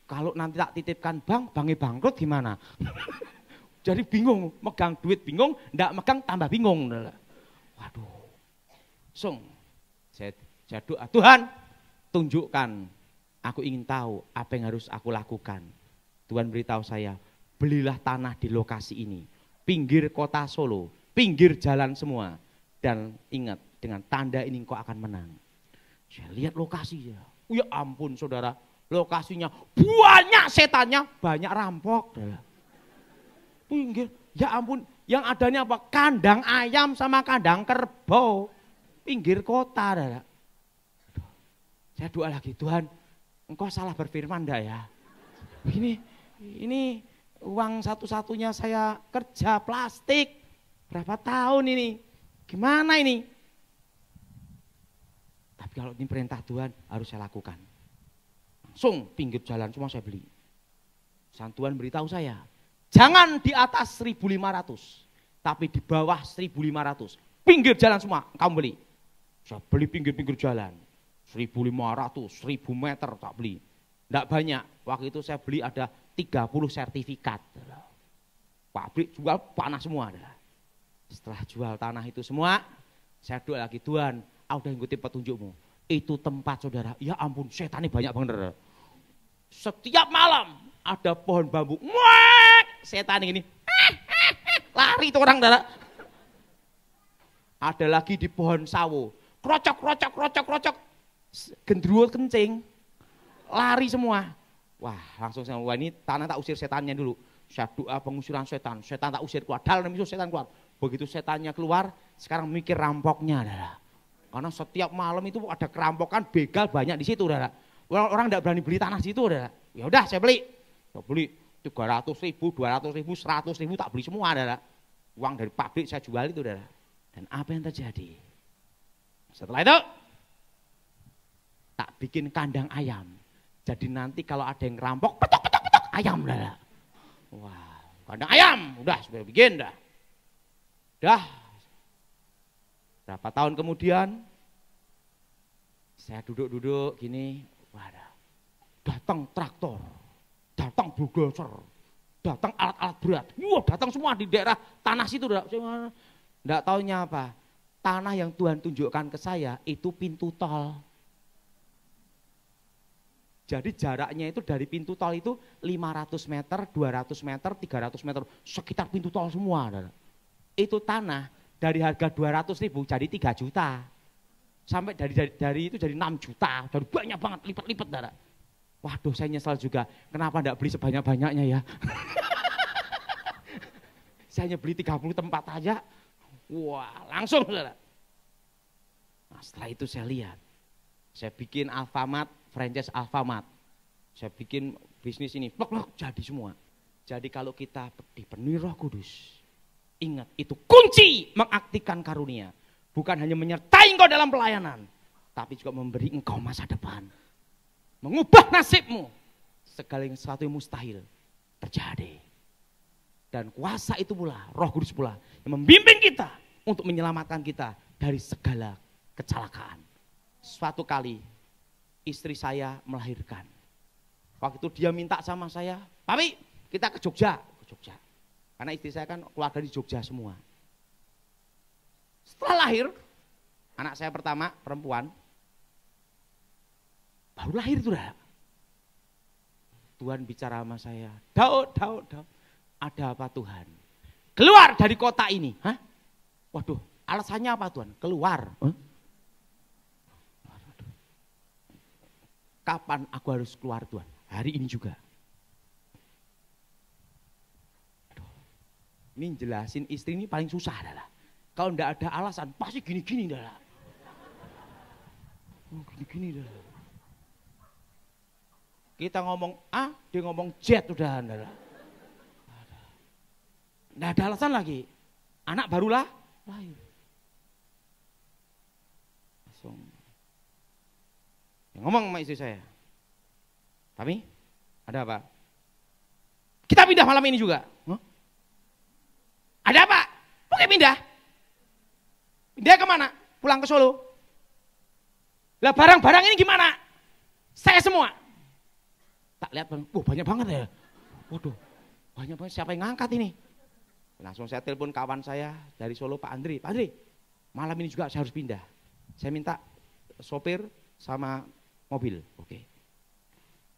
Kalau nanti tak titipkan bank, banknya bangkrut gimana? Jadi bingung, megang duit bingung, tidak megang tambah bingung. Saudara. Waduh, saya doa, Tuhan tunjukkan. Aku ingin tahu apa yang harus aku lakukan. Tuhan beritahu saya, belilah tanah di lokasi ini. Pinggir kota Solo, pinggir jalan semua. Dan ingat, dengan tanda ini engkau akan menang. Saya lihat lokasinya. Ya ampun saudara, lokasinya banyak setannya, banyak rampok. Pinggir, ya ampun, yang adanya apa? Kandang ayam sama kandang kerbau. Pinggir kota. Saudara. Saya doa lagi, Tuhan, Engkau salah berfirman enggak ya? Ini uang satu-satunya saya kerja plastik. Berapa tahun ini? Gimana ini? Tapi kalau ini perintah Tuhan harus saya lakukan. Langsung pinggir jalan semua saya beli. Tuhan beritahu saya, jangan di atas 1.500, tapi di bawah 1.500. Pinggir jalan semua kamu beli. Saya beli pinggir-pinggir jalan. 1.500, 1.000 meter tak beli. Tidak banyak, waktu itu saya beli ada 30 sertifikat. Pabrik jual panas semua. Setelah jual tanah itu semua, saya doa lagi, Tuhan, aku udah ngikutin petunjukmu. Itu tempat saudara, ya ampun setannya banyak banget. Setiap malam ada pohon bambu, setan ini, lari tuh orang saudara. Ada lagi di pohon sawo, krocok, gendruwo kencing, lari semua. Wah langsung saya, wah ini tanah tak usir setannya dulu. Saya doa pengusiran setan tak usir keluar, dalam itu setan keluar. Begitu setannya keluar, sekarang mikir rampoknya. Karena setiap malam itu ada kerampokan, begal banyak di situ. Orang tidak berani beli tanah situ. Ya udah saya beli 300.000, 200.000, 100.000 tak beli semua. Uang dari pabrik saya jual itu. Dan apa yang terjadi? Setelah itu, tak bikin kandang ayam. Jadi nanti kalau ada yang ngerampok, petok ayam. Wah, kandang ayam, udah sudah bikin dah. Berapa tahun kemudian, saya duduk gini, wadah, datang traktor, datang bulldozer, datang alat-alat berat, datang semua di daerah tanah situ. Enggak taunya apa, tanah yang Tuhan tunjukkan ke saya itu pintu tol. Jadi jaraknya itu dari pintu tol itu 500 meter, 200 meter, 300 meter, sekitar pintu tol semua. Itu tanah dari harga 200.000 jadi 3 juta. Sampai dari itu jadi 6 juta, jadi banyak banget, lipat-lipat. Waduh, saya nyesal juga, kenapa enggak beli sebanyak-banyaknya ya. Saya hanya beli 30 tempat aja, wah langsung. Nah, setelah itu saya lihat, saya bikin Alfamart, franchise Alfamart. Saya bikin bisnis ini, plok, jadi semua. Jadi kalau kita dipenuhi Roh Kudus, Ingat, itu kunci mengaktifkan karunia. Bukan hanya menyertai engkau dalam pelayanan, tapi juga memberi engkau masa depan. Mengubah nasibmu. Segala sesuatu yang mustahil terjadi. Dan kuasa itu pula, Roh Kudus pula, yang membimbing kita untuk menyelamatkan kita dari segala kecelakaan. Suatu kali, istri saya melahirkan. Waktu itu dia minta sama saya, Papi, kita ke Jogja. Karena istri saya kan keluarga di Jogja semua. Setelah lahir, anak saya pertama perempuan, baru lahir itu dah. Tuhan bicara sama saya, Daud, ada apa Tuhan? Keluar dari kota ini. Hah? Waduh, alasannya apa Tuhan? Keluar. Kapan aku harus keluar Tuhan? Hari ini juga. Ini jelasin istri ini paling susah adalah. Kalau enggak ada alasan, pasti gini-gini adalah. Gini-gini adalah. Kita ngomong A, dia ngomong Z udah adalah. Enggak ada alasan lagi. Anak barulah lahir. Langsung. Ngomong sama istri saya. Kami, ada apa? Kita pindah malam ini juga. Huh? Ada apa? Oke pindah. Pindah kemana? Pulang ke Solo. Lah barang-barang ini gimana? Saya semua. Tak lihat, banyak banget ya. Waduh, banyak banget. Siapa yang ngangkat ini? Langsung saya telepon kawan saya dari Solo, Pak Andri. Pak Andri, malam ini juga saya harus pindah. Saya minta sopir sama mobil. Oke.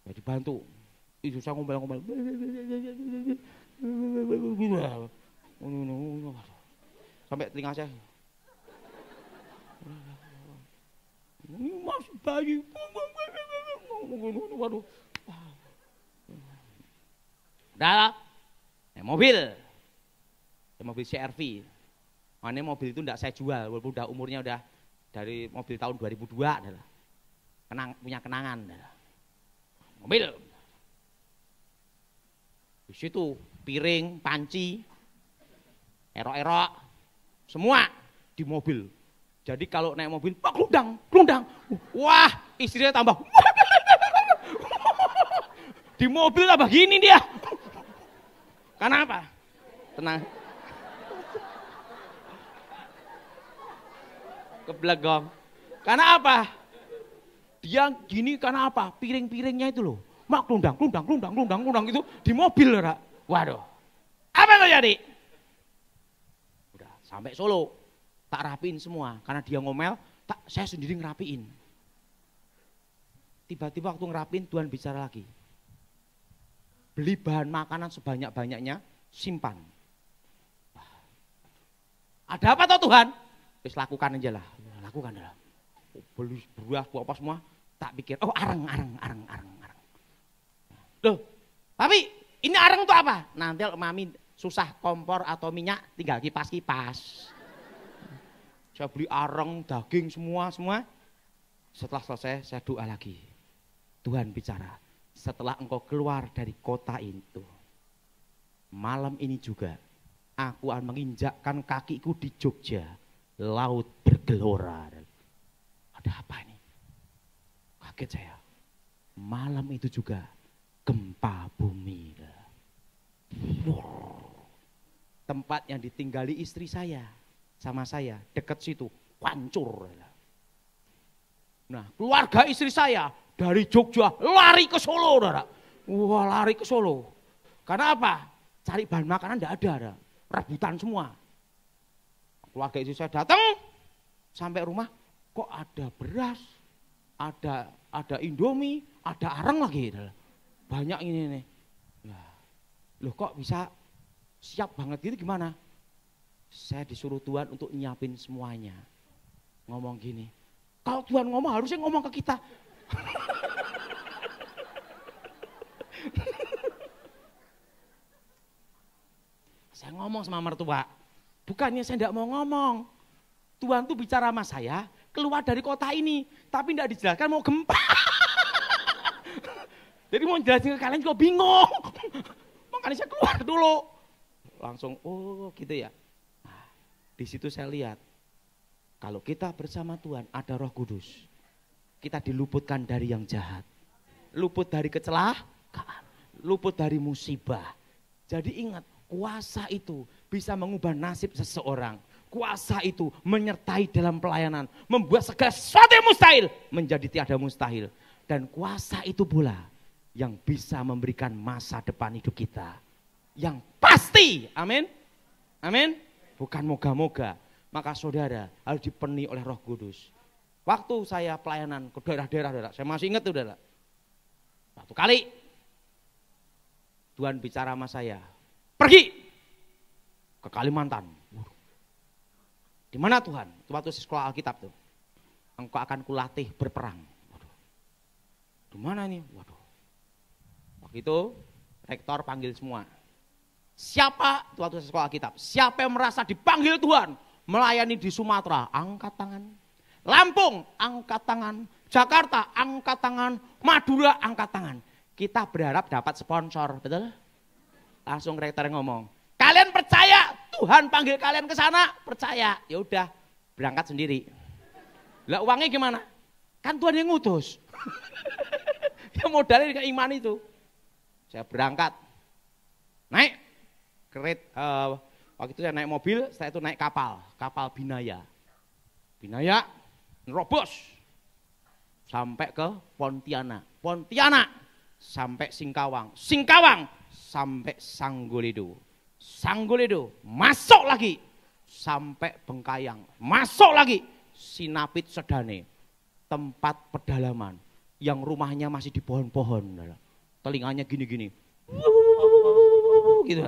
Jadi bantu. Itu saya ngomel-ngomel. Sampai telinga saya. Ini masih bayi. Waduh. Udah. Mobil. Mobil CR-V. Mana mobil itu enggak saya jual, walaupun udah umurnya udah dari mobil tahun 2002 adalah. Punya kenangan adalah. Mobil. Di situ piring, panci, erok-erok, semua di mobil. Jadi kalau naik mobil, kelundang. Wah, istrinya tambah. Di mobil tambah gini dia. Karena apa? Tenang. Keblegong. Karena apa? Dia gini karena apa? Piring-piringnya itu loh. Mak kelundang itu di mobil loh. Waduh. Apa yang terjadi? Udah sampai Solo. Tak rapiin semua. Karena dia ngomel, saya sendiri ngerapiin. Tiba-tiba waktu ngerapiin, Tuhan bicara lagi. Beli bahan makanan sebanyak-banyaknya, simpan. Ada apa toh Tuhan? Terus lakukan aja lah. Lakukan aja lah. Beli beras, apa semua. Tak pikir, areng. Loh, tapi ini areng itu apa? Nanti kalau mami susah kompor atau minyak, tinggal kipas-kipas. Saya beli areng, daging, semua. Setelah selesai, saya doa lagi. Tuhan bicara, setelah engkau keluar dari kota itu, malam ini juga, aku akan menginjakkan kakiku di Jogja, laut bergelora. Ada apa ini? Kaget saya. Malam itu juga, gempa bumi. Tempat yang ditinggali istri saya, sama saya, dekat situ, hancur. Nah, keluarga istri saya dari Jogja lari ke Solo. Wah, lari ke Solo. Karena apa? Cari bahan makanan enggak ada. Rebutan semua. Keluarga istri saya datang, sampai rumah, kok ada beras, ada Indomie, ada areng lagi. Banyak ini nih. Loh kok bisa siap banget gitu gimana? Saya disuruh Tuhan untuk nyiapin semuanya. Ngomong gini, kalau Tuhan ngomong harusnya ngomong ke kita. Saya ngomong sama mertua, bukannya saya tidak mau ngomong. Tuhan tuh bicara sama saya, keluar dari kota ini, tapi tidak dijelaskan mau gempa. Jadi mau jelasin ke kalian juga bingung. Makanya saya keluar dulu. Langsung, oh gitu ya. Di situ saya lihat, kalau kita bersama Tuhan ada Roh Kudus, kita diluputkan dari yang jahat. Luput dari kecelakaan, luput dari musibah. Jadi ingat, kuasa itu bisa mengubah nasib seseorang. Kuasa itu menyertai dalam pelayanan, membuat segala sesuatu yang mustahil menjadi tiada mustahil. Dan kuasa itu pula yang bisa memberikan masa depan hidup kita. Yang pasti, amin, amin. Bukan moga-moga. Maka saudara harus dipenuhi oleh Roh Kudus. Waktu saya pelayanan ke daerah-daerah, saya masih ingat saudara. Satu kali Tuhan bicara sama saya, pergi ke Kalimantan. Di mana Tuhan? Itu waktu sekolah Alkitab tuh. Engkau akan kulatih berperang. Waduh. Di mana ini? Waduh. Waktu itu rektor panggil semua. Siapa, itu waktu sekolah Alkitab, siapa yang merasa dipanggil Tuhan melayani di Sumatera, angkat tangan. Lampung, angkat tangan. Jakarta, angkat tangan. Madura, angkat tangan. Kita berharap dapat sponsor, betul? Langsung rektor yang ngomong, kalian percaya Tuhan panggil kalian ke sana? Percaya. Ya udah, berangkat sendiri. Lah uangnya gimana? Kan Tuhan yang ngutus. Ya modalnya dengan iman itu. Saya berangkat. Naik waktu itu saya naik mobil, setelah itu naik kapal Binaya. Binaya nerobos sampai ke Pontianak sampai Singkawang sampai Sanggoledo masuk lagi sampai Bengkayang, masuk lagi Sinapit Sedane, tempat pedalaman yang rumahnya masih di pohon-pohon, telinganya gini-gini, gitu.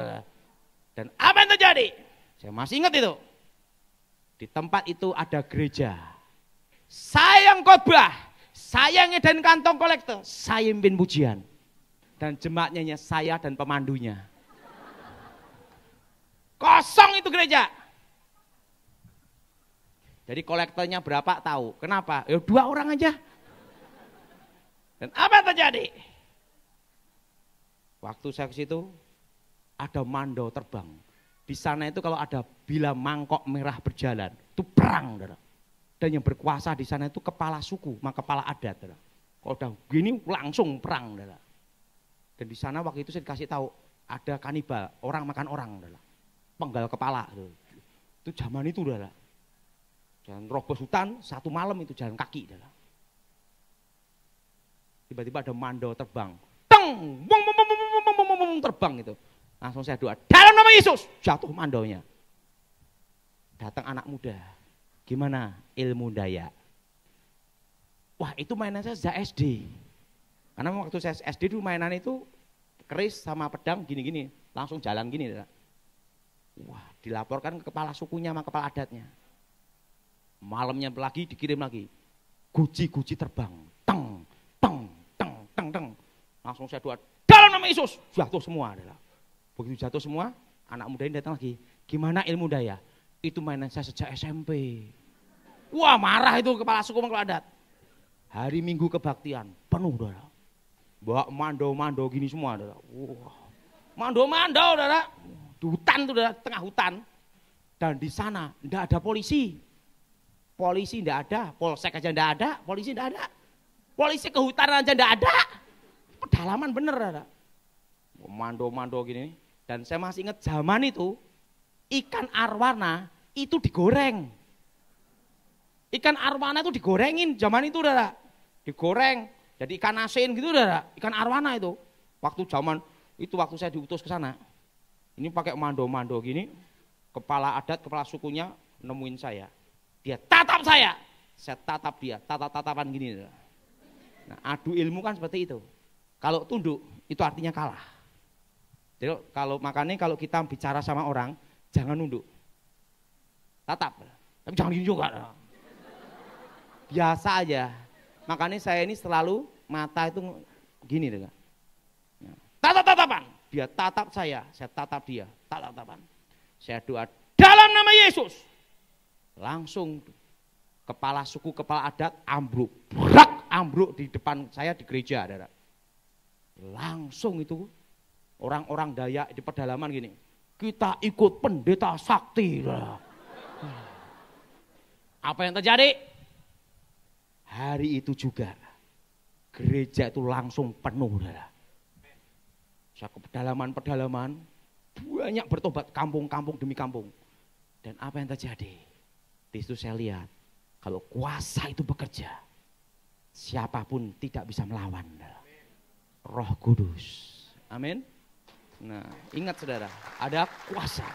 Dan apa yang terjadi? Saya masih ingat itu. Di tempat itu ada gereja. Saya yang khotbah, saya yang ngedain kantong kolektor, saya yang pimpin pujian. Dan jemaatnya saya dan pemandunya. Kosong itu gereja. Jadi kolektornya berapa tahu? Kenapa? Ya 2 orang aja. Dan apa yang terjadi? Waktu saya ke situ, ada mandau terbang. Di sana itu kalau ada bila mangkok merah berjalan, itu perang. Dan yang berkuasa di sana itu kepala suku, kepala adat. Kalau udah gini langsung perang. Dan di sana waktu itu saya dikasih tahu, ada kanibal, orang makan orang. Penggal kepala. Itu zaman itu. Jalan robos hutan, 1 malam itu jalan kaki. Tiba-tiba ada mandau terbang. Teng! Terbang itu. Langsung saya doa, dalam nama Yesus, jatuh mandaunya. Datang anak muda, gimana ilmu daya? Wah itu mainan saya sejak SD. Karena waktu saya SD dulu mainan itu keris sama pedang gini-gini, langsung jalan gini. Wah dilaporkan ke kepala sukunya sama kepala adatnya. Malamnya lagi dikirim lagi, guci-guci terbang, teng, teng, teng, teng, teng. Langsung saya doa, dalam nama Yesus, jatuh semua. Begitu jatuh semua, anak muda ini datang lagi. Gimana ilmu daya? Itu mainan saya sejak SMP. Wah marah itu kepala suku kepala adat. Hari Minggu kebaktian, penuh darah. Bawa mando gini semua darah. Wah, mando darah. Di hutan tuh darah, tengah hutan. Dan di sana enggak ada polisi. Polisi enggak ada, polsek aja enggak ada, polisi enggak ada. Polisi kehutanan aja enggak ada. Pedalaman bener darah. Mando gini. Dan saya masih ingat zaman itu ikan arwana itu digoreng. Ikan arwana itu digorengin zaman itu udah digoreng. Jadi ikan asin gitu udah ikan arwana itu. Waktu zaman itu waktu saya diutus ke sana. Ini pakai mando gini. Kepala adat, kepala sukunya nemuin saya. Dia tatap saya tatap dia, tatapan gini. Nah, adu ilmu kan seperti itu. Kalau tunduk itu artinya kalah. Jadi makanya kalau kita bicara sama orang, jangan nunduk. Tatap. Tapi jangan gini juga. Biasa aja. Makanya saya ini selalu mata itu gini. Tatap-tatapan. Dia tatap saya tatap dia. Tatap-tatapan. Saya doa dalam nama Yesus. Langsung kepala suku, kepala adat ambruk. Ambruk di depan saya di gereja. Langsung itu. Orang-orang Dayak di pedalaman gini, kita ikut pendeta sakti. Apa yang terjadi? Hari itu juga gereja itu langsung penuh. Saya ke pedalaman-pedalaman, banyak bertobat, kampung-kampung demi kampung. Dan apa yang terjadi? Di situ saya lihat, kalau kuasa itu bekerja, siapapun tidak bisa melawan. Roh Kudus. Amin. Nah, ingat saudara, ada kuasa.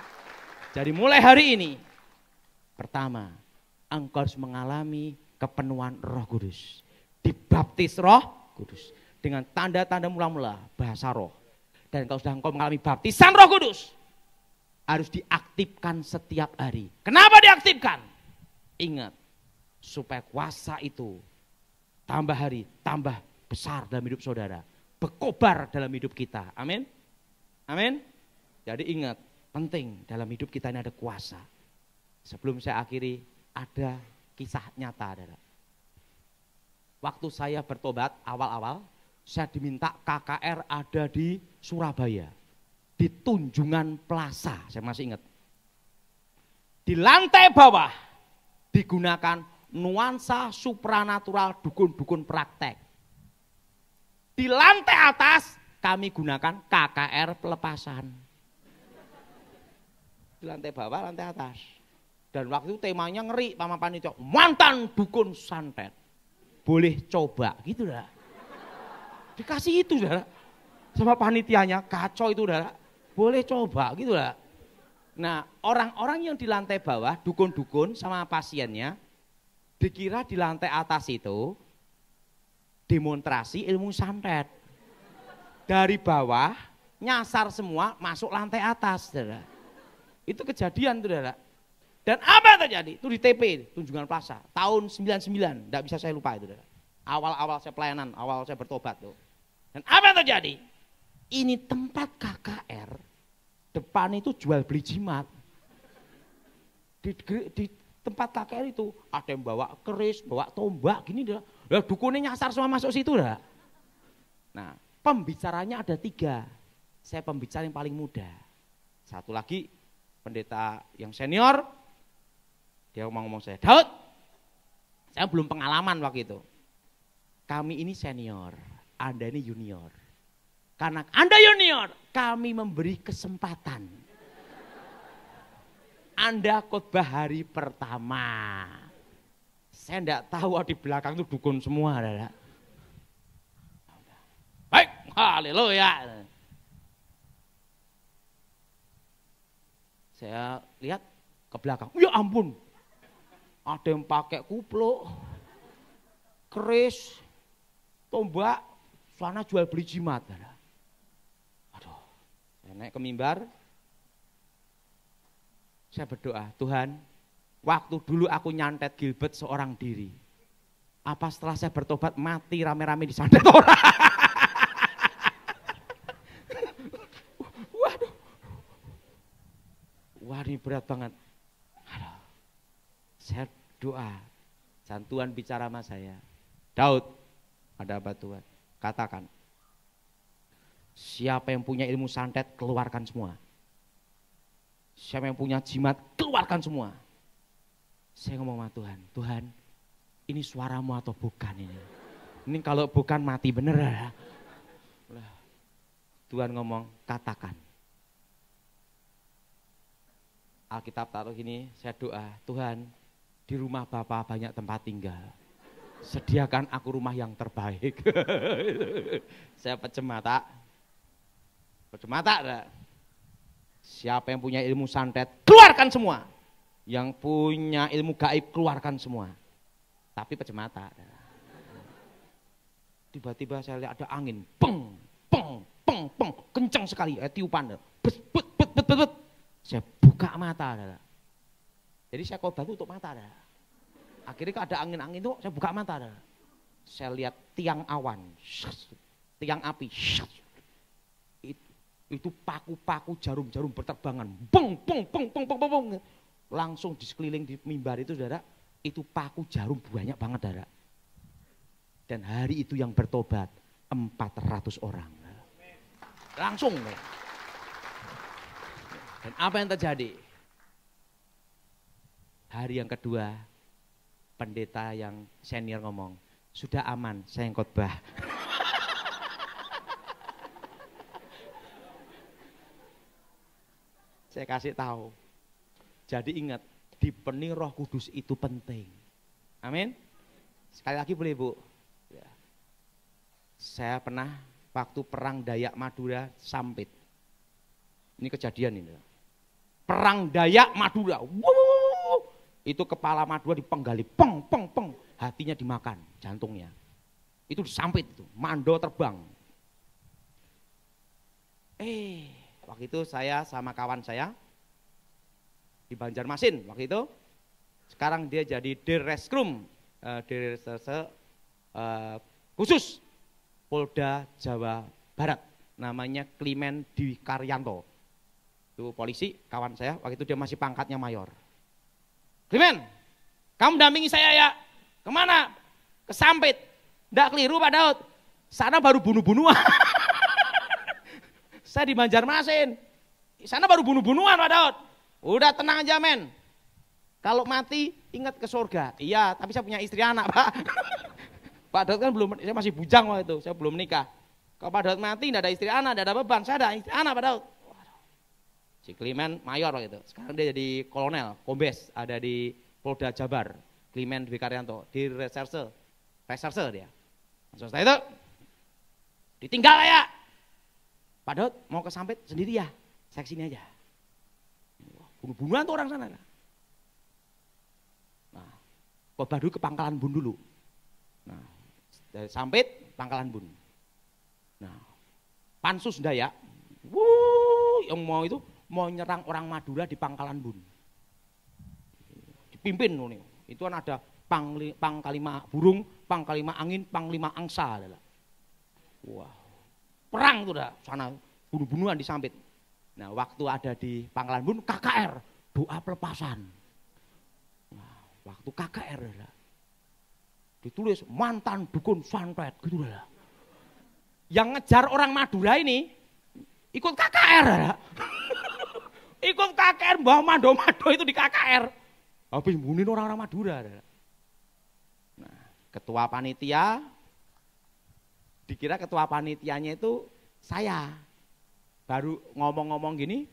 Jadi mulai hari ini, pertama, engkau harus mengalami kepenuhan Roh Kudus. Dibaptis Roh Kudus. Dengan tanda-tanda mula-mula, bahasa roh. Dan kalau sudah engkau mengalami baptisan Roh Kudus, harus diaktifkan setiap hari. Kenapa diaktifkan? Ingat, supaya kuasa itu tambah hari, tambah besar dalam hidup saudara. Berkobar dalam hidup kita. Amin. Amin. Jadi ingat, penting dalam hidup kita ini ada kuasa. Sebelum saya akhiri, ada kisah nyata. Waktu saya bertobat awal-awal, saya diminta KKR ada di Surabaya. Di Tunjungan Plaza, saya masih ingat. Di lantai bawah digunakan nuansa supranatural dukun-dukun praktek. Di lantai atas kami gunakan KKR pelepasan. Di lantai bawah, lantai atas. Dan waktu itu temanya ngeri, Mama Panitia, mantan dukun santet. Boleh coba, gitu dah. Dikasih itu dah. Sama panitianya, kacau itu dah. Boleh coba, gitu dah. Nah, orang-orang yang di lantai bawah, dukun-dukun sama pasiennya, dikira di lantai atas itu demonstrasi ilmu santet. Dari bawah, nyasar semua, masuk lantai atas. Dah. Itu kejadian tuh dah. Dan apa yang terjadi? Itu di TP, Tunjungan Plaza, tahun 99, enggak bisa saya lupa itu. Awal-awal saya pelayanan, awal saya bertobat tuh. Dan apa yang terjadi? Ini tempat KKR, depan itu jual beli jimat. Di tempat KKR itu ada yang bawa keris, bawa tombak, gini dah. Lah dukunnya nyasar semua masuk situ dah. Nah, pembicaranya ada 3. Saya pembicara yang paling muda. Satu lagi pendeta yang senior. Dia ngomong saya, Daud, saya belum pengalaman waktu itu. Kami ini senior, Anda ini junior. Karena Anda junior, kami memberi kesempatan. Anda khotbah hari pertama. Saya enggak tahu di belakang itu dukun semua. Adalah. Baik, haleluya. Saya lihat ke belakang, ya ampun. Ada yang pakai kupluk, keris, tombak, sana jual beli jimat. Aduh, saya naik ke mimbar, saya berdoa, Tuhan, waktu dulu aku nyantet Gilbert seorang diri. Apa setelah saya bertobat mati rame-rame disantet orang? Waduh, wah ini berat banget. Aduh. Saya doa, dan Tuhan bicara sama saya, Daud, ada apa Tuhan? Katakan, siapa yang punya ilmu santet, keluarkan semua. Siapa yang punya jimat, keluarkan semua. Saya ngomong sama Tuhan, Tuhan, ini suaramu atau bukan ini? Ini kalau bukan mati bener ya. Tuhan ngomong, katakan. Alkitab taruh gini, saya doa, Tuhan, di rumah Bapak banyak tempat tinggal. Sediakan aku rumah yang terbaik. Saya pecem mata. Pecem mata. Siapa yang punya ilmu santet, keluarkan semua. Yang punya ilmu gaib, keluarkan semua. Tapi pecem mata. Tiba-tiba saya lihat ada angin. Peng, peng, peng, peng. Kencang sekali, tiupan. Bet, bet, bet, bet, bet. Saya buka mata. Jadi saya khotbah itu untuk mata. Akhirnya kalau ada angin-angin itu saya buka mata. Saya lihat tiang awan, tiang api. Itu paku-paku jarum-jarum berterbangan. Beng, beng, beng, beng, beng, beng. Langsung di sekeliling di mimbar itu saudara, itu paku jarum banyak banget saudara. Dan hari itu yang bertobat 400 orang. Langsung. Dan apa yang terjadi? Hari yang kedua, pendeta yang senior ngomong, sudah aman, saya yang khotbah. Saya kasih tahu. Jadi ingat, dipenuhi Roh Kudus itu penting. Amin. Sekali lagi boleh Bu. Ya. Saya pernah waktu perang Dayak Madura Sampit. Ini kejadian ini. Perang Dayak Madura. Wuh, itu kepala Madura dipenggali, peng, peng, peng. Hatinya dimakan, jantungnya. Itu disampit itu, mando terbang. Waktu itu saya sama kawan saya di Banjarmasin waktu itu. Sekarang dia jadi Dirreskrum, Dirreserse khusus Polda Jawa Barat. Namanya Klimen Dwi Karyanto. Itu polisi, kawan saya, waktu itu dia masih pangkatnya mayor. Klimen, kamu dampingi saya ya. Kemana? Ke Sampit. Nggak keliru Pak Daud. Sana baru bunuh-bunuhan. Saya di Banjarmasin. Sana baru bunuh-bunuhan Pak Daud. Udah tenang aja men. Kalau mati ingat ke surga. Iya, tapi saya punya istri anak Pak. Pak Daud kan belum, saya masih bujang waktu itu, saya belum nikah. Kalau Pak Daud mati tidak ada istri anak, tidak ada beban, saya ada istri anak Pak Daud. Si Klimen mayor waktu itu, sekarang dia jadi kolonel, kombes, ada di Polda Jabar. Klimen Dwi Karyanto, di reserse dia. Langsung setelah itu, ditinggal ya. Pak Daud mau ke Sampit sendiri ya, saya kesini aja. Bunuh-bunuhan tuh orang sana. Nah, khotbah dulu ke Pangkalan Bun dulu. Nah, dari Sampit, Pangkalan Bun. Nah, Pansus Dayak, yang mau nyerang orang Madura di Pangkalan Bun. Dipimpin nih, itu kan ada Pangkalima Burung, Pangkalima Angin, Panglima Angsa. Wah, perang tuh dah, sana bunuh-bunuhan di Sampit. Nah, waktu ada di Pangkalan Bun, KKR, doa pelepasan. Nah, waktu KKR dah, ditulis mantan dukun santet gitu lah. Yang ngejar orang Madura ini ikut KKR lah. Ikut KKR, bawa mado-mado itu di KKR. Habis bunuhin orang-orang Madura. Nah, ketua panitia, dikira ketua panitianya itu saya. Baru ngomong-ngomong gini,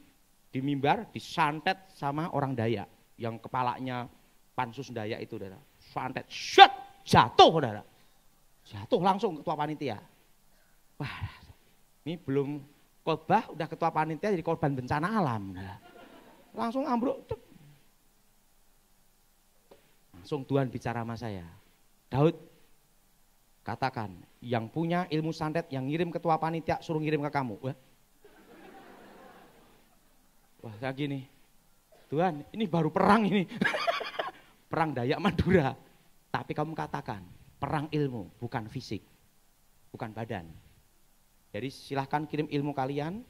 di mimbar disantet sama orang Dayak. Yang kepalanya Pansus Dayak itu, saudara. Santet, shut, jatuh, saudara. Jatuh langsung ketua panitia. Wah, ini belum khotbah, udah ketua panitia jadi korban bencana alam. Saudara. Langsung ambruk. Langsung Tuhan bicara sama saya. Daud, katakan, yang punya ilmu santet, yang ngirim ketua panitia, suruh ngirim ke kamu. Wah, kayak gini, Tuhan ini baru perang ini, perang Dayak Madura. Tapi kamu katakan, perang ilmu, bukan fisik, bukan badan. Jadi silahkan kirim ilmu kalian,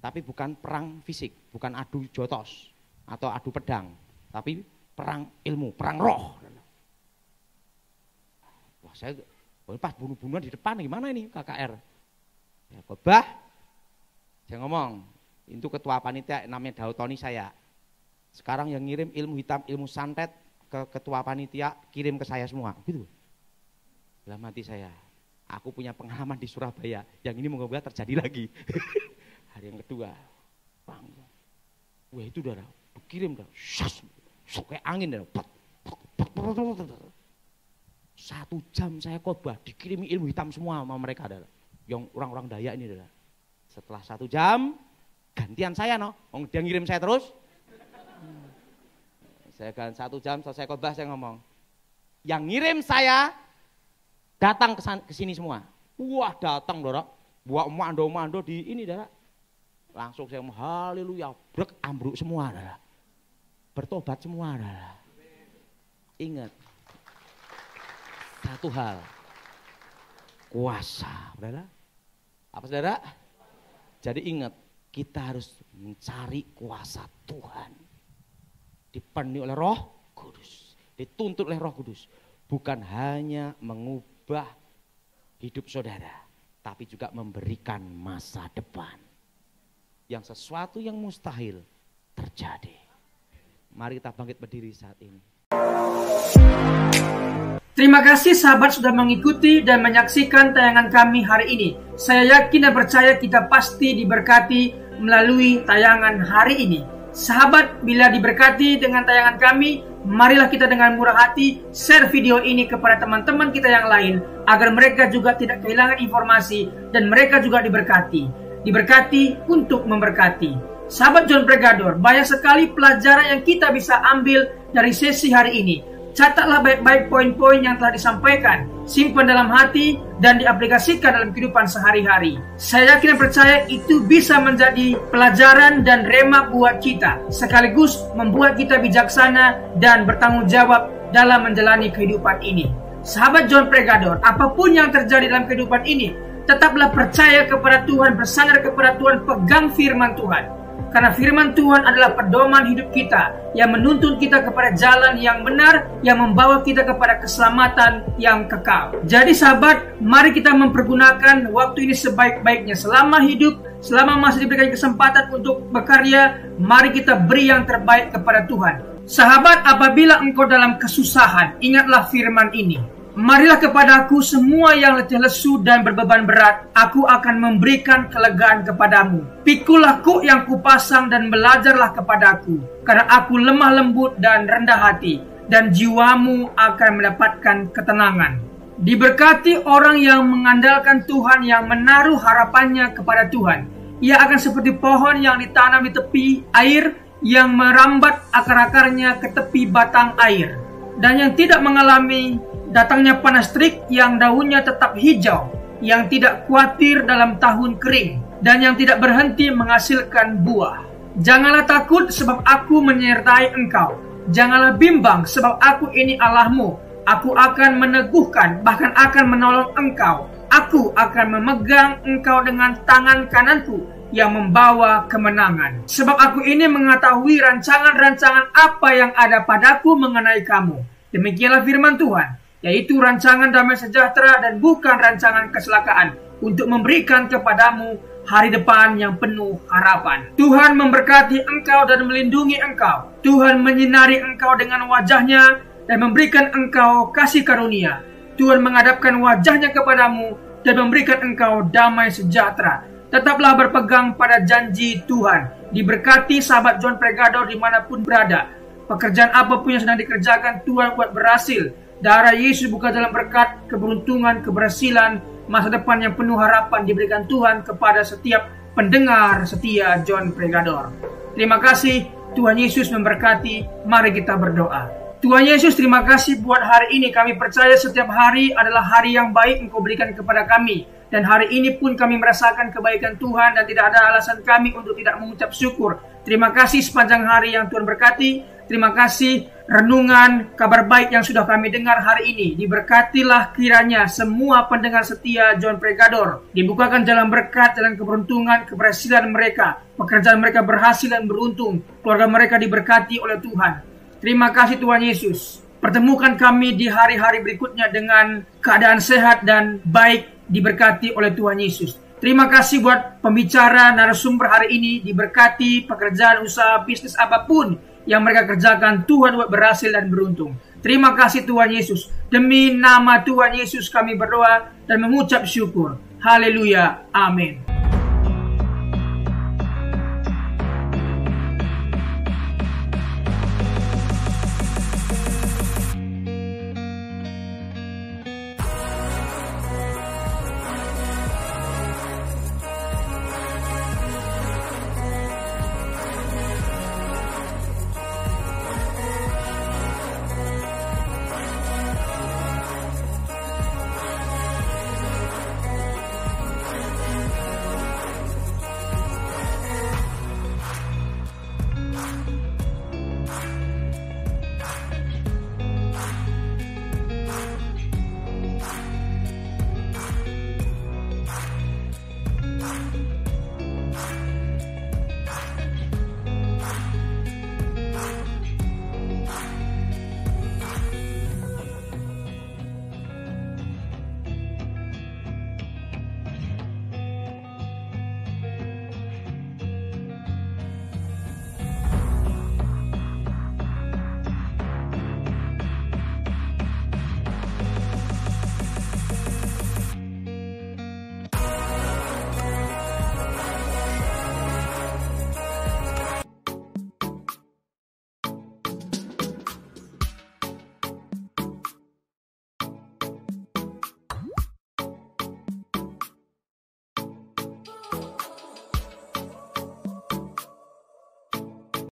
tapi bukan perang fisik, bukan adu jotos atau adu pedang, tapi perang ilmu, perang roh. Wah, saya pas bunuh-bunuhan di depan, gimana ini KKR? Ya, khotbah, saya ngomong. Itu ketua panitia namanya Daud Tony saya. Sekarang yang ngirim ilmu hitam, ilmu santet ke ketua panitia, kirim ke saya semua. Gitu. Dalam hati saya, aku punya pengalaman di Surabaya, yang ini moga-moga terjadi lagi. Hari yang kedua, bang, wah itu udah kirim dah, kayak angin dah. 1 jam saya khotbah, dikirimi ilmu hitam semua sama mereka dah. Yang orang-orang Dayak ini dah. Setelah 1 jam, gantian saya dia ngirim saya terus. Saya kan 1 jam selesai khotbah saya ngomong. Yang ngirim saya datang ke sini semua. Wah, datang Dora. Buat mando-mando di ini Dora. Langsung saya ngomong haleluya, brek ambruk semua Dora. Bertobat semua Dora. Ingat satu hal. Kuasa, Saudara. Apa Saudara? Jadi ingat, kita harus mencari kuasa Tuhan. Dipenuhi oleh Roh Kudus. Dituntut oleh Roh Kudus. Bukan hanya mengubah hidup saudara, tapi juga memberikan masa depan. Yang sesuatu yang mustahil terjadi. Mari kita bangkit berdiri saat ini. Terima kasih sahabat sudah mengikuti dan menyaksikan tayangan kami hari ini. Saya yakin dan percaya kita pasti diberkati melalui tayangan hari ini. Sahabat, bila diberkati dengan tayangan kami, marilah kita dengan murah hati share video ini kepada teman-teman kita yang lain, agar mereka juga tidak kehilangan informasi dan mereka juga diberkati. Diberkati untuk memberkati. Sahabat John Pregador, banyak sekali pelajaran yang kita bisa ambil dari sesi hari ini. Catatlah baik-baik poin-poin yang telah disampaikan, simpan dalam hati, dan diaplikasikan dalam kehidupan sehari-hari. Saya yakin dan percaya itu bisa menjadi pelajaran dan rema buat kita, sekaligus membuat kita bijaksana dan bertanggung jawab dalam menjalani kehidupan ini. Sahabat John Pregador, apapun yang terjadi dalam kehidupan ini, tetaplah percaya kepada Tuhan, bersandar kepada Tuhan, pegang firman Tuhan. Karena firman Tuhan adalah pedoman hidup kita yang menuntun kita kepada jalan yang benar, yang membawa kita kepada keselamatan yang kekal. Jadi sahabat, mari kita mempergunakan waktu ini sebaik-baiknya. Selama hidup, selama masih diberikan kesempatan untuk berkarya, mari kita beri yang terbaik kepada Tuhan. Sahabat, apabila engkau dalam kesusahan, ingatlah firman ini. Marilah kepadaku semua yang letih lesu dan berbeban berat, aku akan memberikan kelegaan kepadamu. Pikulah kuk yang kupasang dan belajarlah kepadaku, karena aku lemah lembut dan rendah hati, dan jiwamu akan mendapatkan ketenangan. Diberkati orang yang mengandalkan Tuhan, yang menaruh harapannya kepada Tuhan. Ia akan seperti pohon yang ditanam di tepi air, yang merambat akar-akarnya ke tepi batang air, dan yang tidak mengalami datangnya panas terik, yang daunnya tetap hijau, yang tidak khawatir dalam tahun kering, dan yang tidak berhenti menghasilkan buah. Janganlah takut, sebab aku menyertai engkau. Janganlah bimbang, sebab aku ini Allahmu. Aku akan meneguhkan, bahkan akan menolong engkau. Aku akan memegang engkau dengan tangan kananku yang membawa kemenangan. Sebab aku ini mengetahui rancangan-rancangan apa yang ada padaku mengenai kamu. Demikianlah firman Tuhan, yaitu rancangan damai sejahtera dan bukan rancangan kecelakaan, untuk memberikan kepadamu hari depan yang penuh harapan. Tuhan memberkati engkau dan melindungi engkau. Tuhan menyinari engkau dengan wajahnya dan memberikan engkau kasih karunia. Tuhan menghadapkan wajahnya kepadamu dan memberikan engkau damai sejahtera. Tetaplah berpegang pada janji Tuhan. Diberkati sahabat John Pregador dimanapun berada. Pekerjaan apapun yang sedang dikerjakan, Tuhan buat berhasil. Darah Yesus bukan dalam berkat, keberuntungan, keberhasilan, masa depan yang penuh harapan diberikan Tuhan kepada setiap pendengar setia John Pregador. Terima kasih, Tuhan Yesus memberkati. Mari kita berdoa. Tuhan Yesus, terima kasih buat hari ini. Kami percaya setiap hari adalah hari yang baik Engkau berikan kepada kami. Dan hari ini pun kami merasakan kebaikan Tuhan dan tidak ada alasan kami untuk tidak mengucap syukur. Terima kasih sepanjang hari yang Tuhan berkati. Terima kasih renungan kabar baik yang sudah kami dengar hari ini. Diberkatilah kiranya semua pendengar setia John Pregador. Dibukakan jalan berkat, jalan keberuntungan, keberhasilan mereka. Pekerjaan mereka berhasil dan beruntung. Keluarga mereka diberkati oleh Tuhan. Terima kasih Tuhan Yesus. Pertemukan kami di hari-hari berikutnya dengan keadaan sehat dan baik, diberkati oleh Tuhan Yesus. Terima kasih buat pembicara narasumber hari ini. Diberkati pekerjaan, usaha, bisnis apapun yang mereka kerjakan, Tuhan buat berhasil dan beruntung. Terima kasih Tuhan Yesus. Demi nama Tuhan Yesus kami berdoa dan mengucap syukur. Haleluya. Amin.